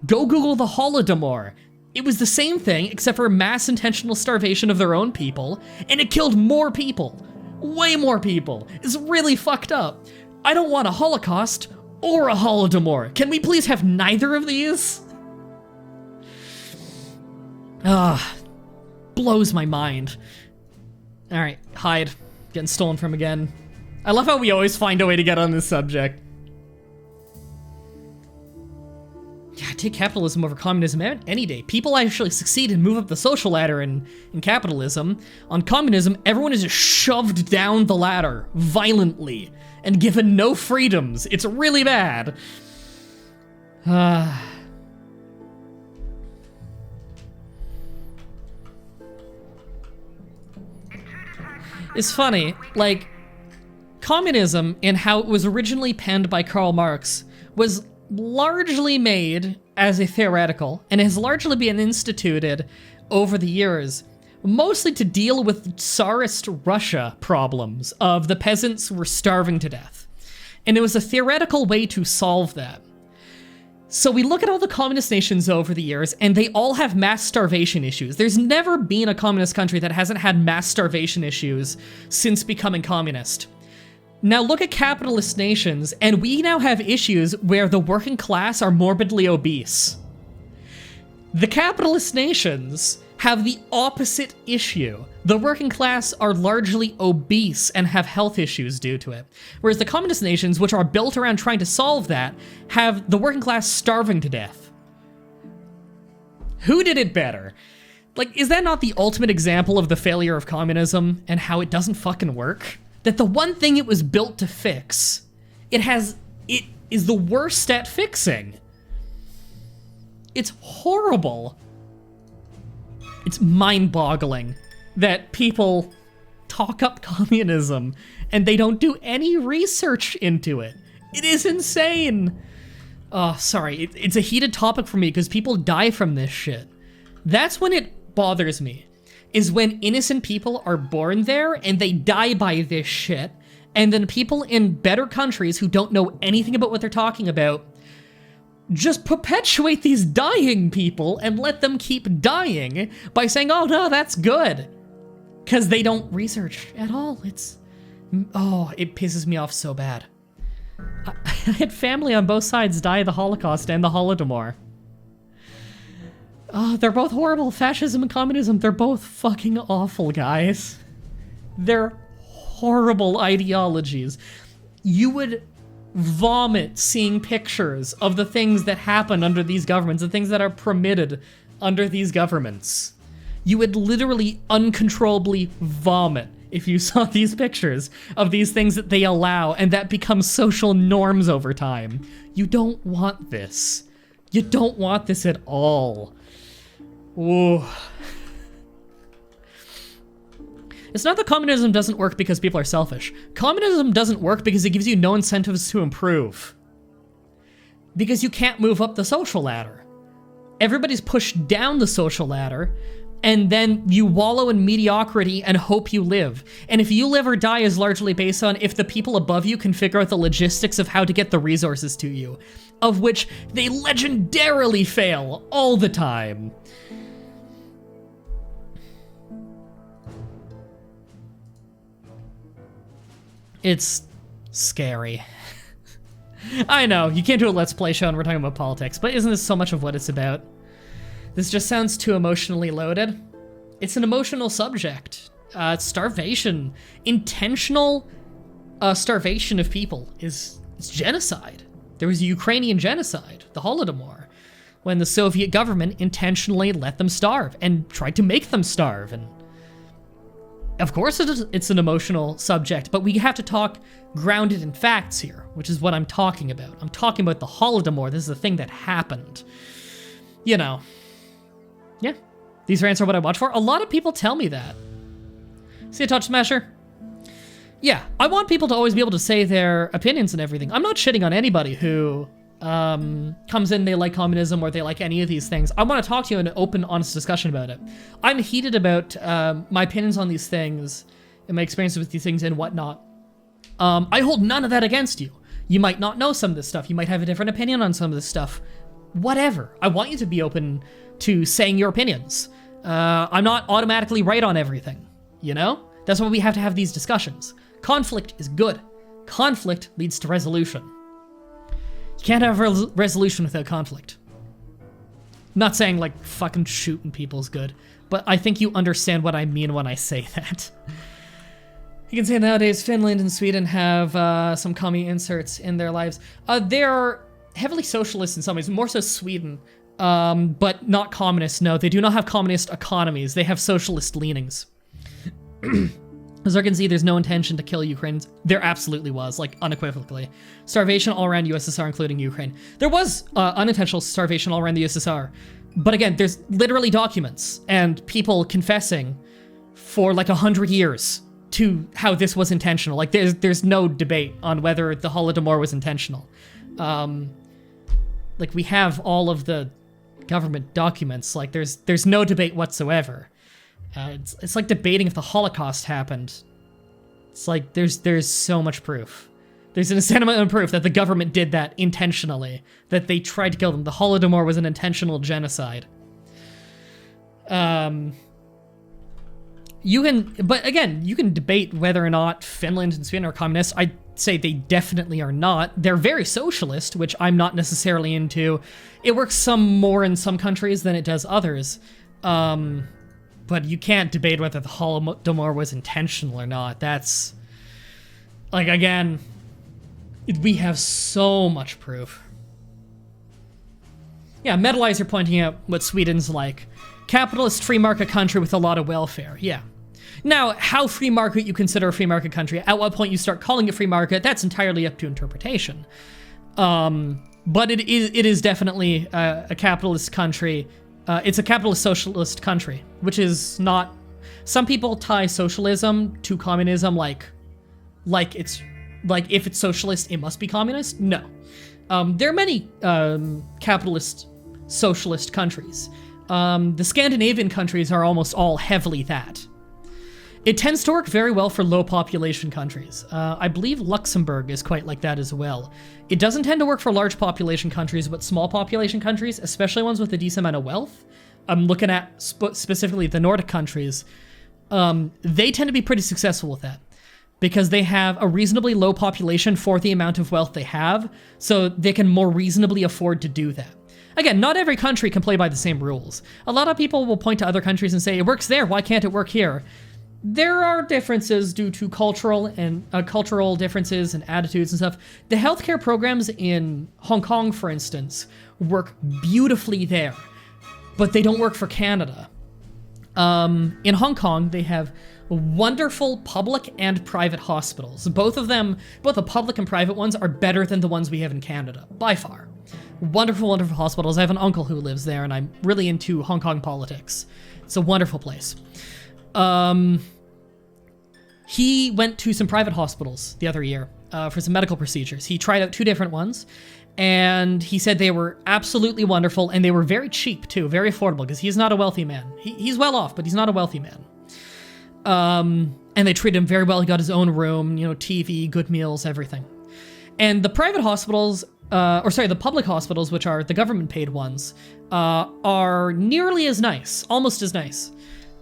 Go Google the Holodomor. It was the same thing, except for mass intentional starvation of their own people, and it killed more people. Way more people. It's really fucked up. I don't want a Holocaust or a Holodomor. Can we please have neither of these? Blows my mind. Alright, hide. Getting stolen from again. I love how we always find a way to get on this subject. Yeah, take capitalism over communism any day. People actually succeed and move up the social ladder in capitalism. On communism, everyone is just shoved down the ladder violently and given no freedoms. It's really bad. It's funny, like, communism and how it was originally penned by Karl Marx was largely made as a theoretical, and has largely been instituted over the years, mostly to deal with Tsarist Russia problems of the peasants were starving to death. And it was a theoretical way to solve that. So we look at all the communist nations over the years, and they all have mass starvation issues. There's never been a communist country that hasn't had mass starvation issues since becoming communist. Now look at capitalist nations, and we now have issues where the working class are morbidly obese. The capitalist nations have the opposite issue. The working class are largely obese and have health issues due to it. Whereas the communist nations, which are built around trying to solve that, have the working class starving to death. Who did it better? Like, is that not the ultimate example of the failure of communism and how it doesn't fucking work? That the one thing it was built to fix, it is the worst at fixing. It's horrible. It's mind-boggling that people talk up communism and they don't do any research into it. It is insane. Oh, sorry, it's a heated topic for me because people die from this shit. That's when it bothers me. Is when innocent people are born there and they die by this shit, and then people in better countries who don't know anything about what they're talking about just perpetuate these dying people and let them keep dying by saying, oh no, that's good. Because they don't research at all. It pisses me off so bad. I had family on both sides die of the Holocaust and the Holodomor. Oh, they're both horrible. Fascism and communism, they're both fucking awful, guys. They're horrible ideologies. You would vomit seeing pictures of the things that happen under these governments, the things that are permitted under these governments. You would literally uncontrollably vomit if you saw these pictures of these things that they allow and that become social norms over time. You don't want this. You don't want this at all. Ooh. It's not that communism doesn't work because people are selfish. Communism doesn't work because it gives you no incentives to improve. Because you can't move up the social ladder. Everybody's pushed down the social ladder, and then you wallow in mediocrity and hope you live. And if you live or die is largely based on if the people above you can figure out the logistics of how to get the resources to you, of which they legendarily fail all the time. It's scary. I know, you can't do a Let's Play show and we're talking about politics, but isn't this so much of what it's about? This just sounds too emotionally loaded. It's an emotional subject. Starvation. Intentional starvation of people it's genocide. There was a Ukrainian genocide, the Holodomor, when the Soviet government intentionally let them starve and tried to make them starve. And of course it's an emotional subject, but we have to talk grounded in facts here, which is what I'm talking about. I'm talking about the Holodomor. This is a thing that happened. You know. Yeah, these rants are what I watch for. A lot of people tell me that. See a touch smasher? Yeah, I want people to always be able to say their opinions and everything. I'm not shitting on anybody who comes in, they like communism or they like any of these things. I want to talk to you in an open, honest discussion about it. I'm heated about my opinions on these things and my experiences with these things and whatnot. I hold none of that against you. You might not know some of this stuff. You might have a different opinion on some of this stuff. Whatever. I want you to be open to saying your opinions. I'm not automatically right on everything, you know? That's why we have to have these discussions. Conflict is good. Conflict leads to resolution. You can't have resolution without conflict. I'm not saying like fucking shooting people is good, but I think you understand what I mean when I say that. You can say nowadays Finland and Sweden have some commie inserts in their lives. They're heavily socialist in some ways, more so Sweden. But not communist. No, they do not have communist economies. They have socialist leanings. As I can see, there's no intention to kill Ukrainians. There absolutely was, like unequivocally. Starvation all around USSR, including Ukraine. There was unintentional starvation all around the USSR. But again, there's literally documents and people confessing for like 100 years to how this was intentional. Like there's no debate on whether the Holodomor was intentional. Like we have all of the government documents. Like there's no debate whatsoever. It's like debating if the Holocaust happened. It's like there's so much proof. There's an insane amount of proof that the government did that intentionally, that they tried to kill them. The Holodomor was an intentional genocide. You can debate whether or not Finland and Sweden are communists. I'd say they definitely are not. They're very socialist, which I'm not necessarily into. It works some more in some countries than it does others. But you can't debate whether the Holodomor was intentional or not. That's, like, again, we have so much proof. Yeah, Metalizer pointing out what Sweden's like. Capitalist free market country with a lot of welfare. Yeah. Now, how free market you consider a free market country, at what point you start calling it free market, that's entirely up to interpretation. But it is definitely a capitalist country. It's a capitalist socialist country, which is not... Some people tie socialism to communism like it's... Like, if it's socialist, it must be communist? No. There are many capitalist socialist countries. The Scandinavian countries are almost all heavily that. It tends to work very well for low population countries. I believe Luxembourg is quite like that as well. It doesn't tend to work for large population countries, but small population countries, especially ones with a decent amount of wealth. I'm looking at specifically the Nordic countries. They tend to be pretty successful with that because they have a reasonably low population for the amount of wealth they have, so they can more reasonably afford to do that. Again, not every country can play by the same rules. A lot of people will point to other countries and say, it works there, why can't it work here? There are differences due to cultural differences and attitudes and stuff. The healthcare programs in Hong Kong, for instance, work beautifully there, but they don't work for Canada. In Hong Kong, they have wonderful public and private hospitals. Both of them, both the public and private ones, are better than the ones we have in Canada, by far. Wonderful, wonderful hospitals. I have an uncle who lives there, and I'm really into Hong Kong politics. It's a wonderful place. He went to some private hospitals the other year for some medical procedures. He tried out 2 different ones, and he said they were absolutely wonderful, and they were very cheap, too, very affordable, because he's not a wealthy man. He's well off, but he's not a wealthy man. And they treated him very well. He got his own room, TV, good meals, everything. And the private hospitals, the public hospitals, which are the government-paid ones, are nearly as nice, almost as nice.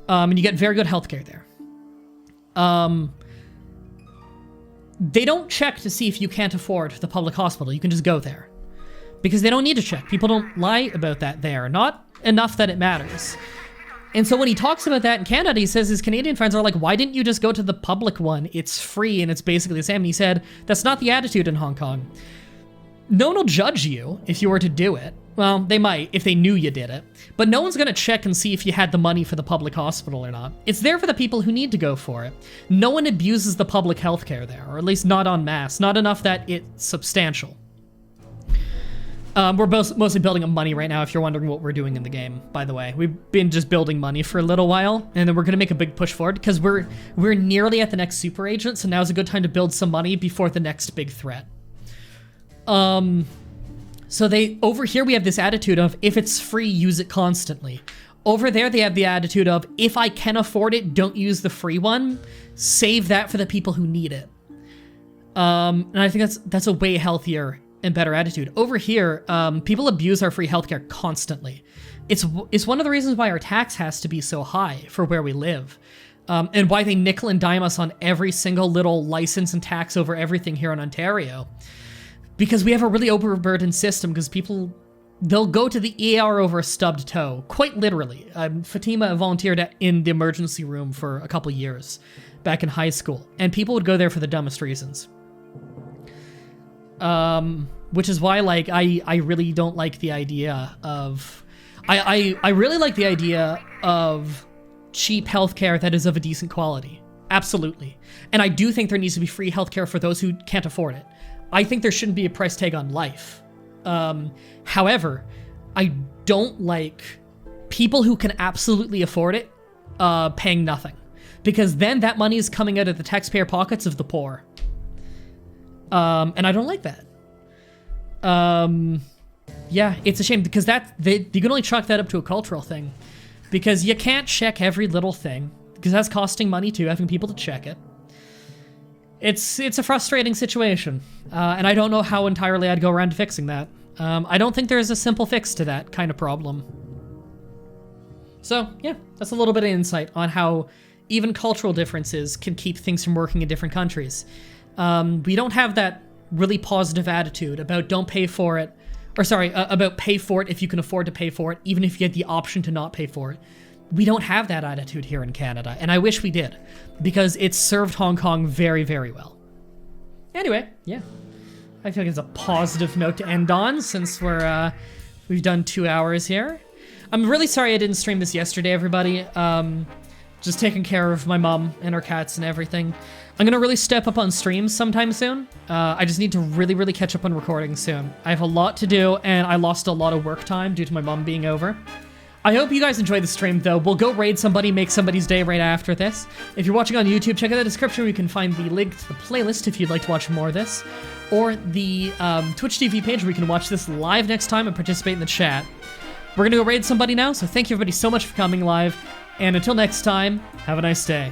And you get very good healthcare there. They don't check to see if you can't afford the public hospital. You can just go there. Because they don't need to check. People don't lie about that there. Not enough that it matters. And so when he talks about that in Canada, he says his Canadian friends are like, why didn't you just go to the public one? It's free and it's basically the same. And he said, that's not the attitude in Hong Kong. No one will judge you if you were to do it. Well, they might if they knew you did it. But no one's going to check and see if you had the money for the public hospital or not. It's there for the people who need to go for it. No one abuses the public healthcare there, or at least not en masse. Not enough that it's substantial. We're mostly building up money right now, if you're wondering what we're doing in the game, by the way. We've been just building money for a little while, and then we're going to make a big push forward, because we're nearly at the next super agent, so now's a good time to build some money before the next big threat. So over here we have this attitude of, if it's free, use it constantly. Over there they have the attitude of, if I can afford it, don't use the free one. Save that for the people who need it. And I think that's a way healthier and better attitude. Over here, people abuse our free healthcare constantly. It's one of the reasons why our tax has to be so high for where we live. And why they nickel and dime us on every single little license and tax over everything here in Ontario. Because we have a really overburdened system, because they'll go to the ER over a stubbed toe, quite literally. Fatima volunteered in the emergency room for a couple years back in high school, and people would go there for the dumbest reasons. Which is why, I really don't like the idea of... I really like the idea of cheap healthcare that is of a decent quality. Absolutely. And I do think there needs to be free healthcare for those who can't afford it. I think there shouldn't be a price tag on life. However, I don't like people who can absolutely afford it paying nothing. Because then that money is coming out of the taxpayer pockets of the poor. And I don't like that. Yeah, it's a shame, because you can only chalk that up to a cultural thing. Because you can't check every little thing, because that's costing money too, having people to check it. It's a frustrating situation, and I don't know how entirely I'd go around fixing that. I don't think there's a simple fix to that kind of problem. So, yeah, that's a little bit of insight on how even cultural differences can keep things from working in different countries. We don't have that really positive attitude about don't pay for it, about pay for it if you can afford to pay for it, even if you had the option to not pay for it. We don't have that attitude here in Canada, and I wish we did, because it's served Hong Kong very, very well. Anyway, yeah. I feel like it's a positive note to end on, since we've done 2 hours here. I'm really sorry I didn't stream this yesterday, everybody. Just taking care of my mom and her cats and everything. I'm gonna really step up on streams sometime soon. I just need to really, really catch up on recording soon. I have a lot to do, and I lost a lot of work time due to my mom being over. I hope you guys enjoyed the stream, though. We'll go raid somebody, make somebody's day right after this. If you're watching on YouTube, check out the description where you can find the link to the playlist if you'd like to watch more of this, or the Twitch TV page where you can watch this live next time and participate in the chat. We're gonna go raid somebody now, so thank you everybody so much for coming live, and until next time, have a nice day.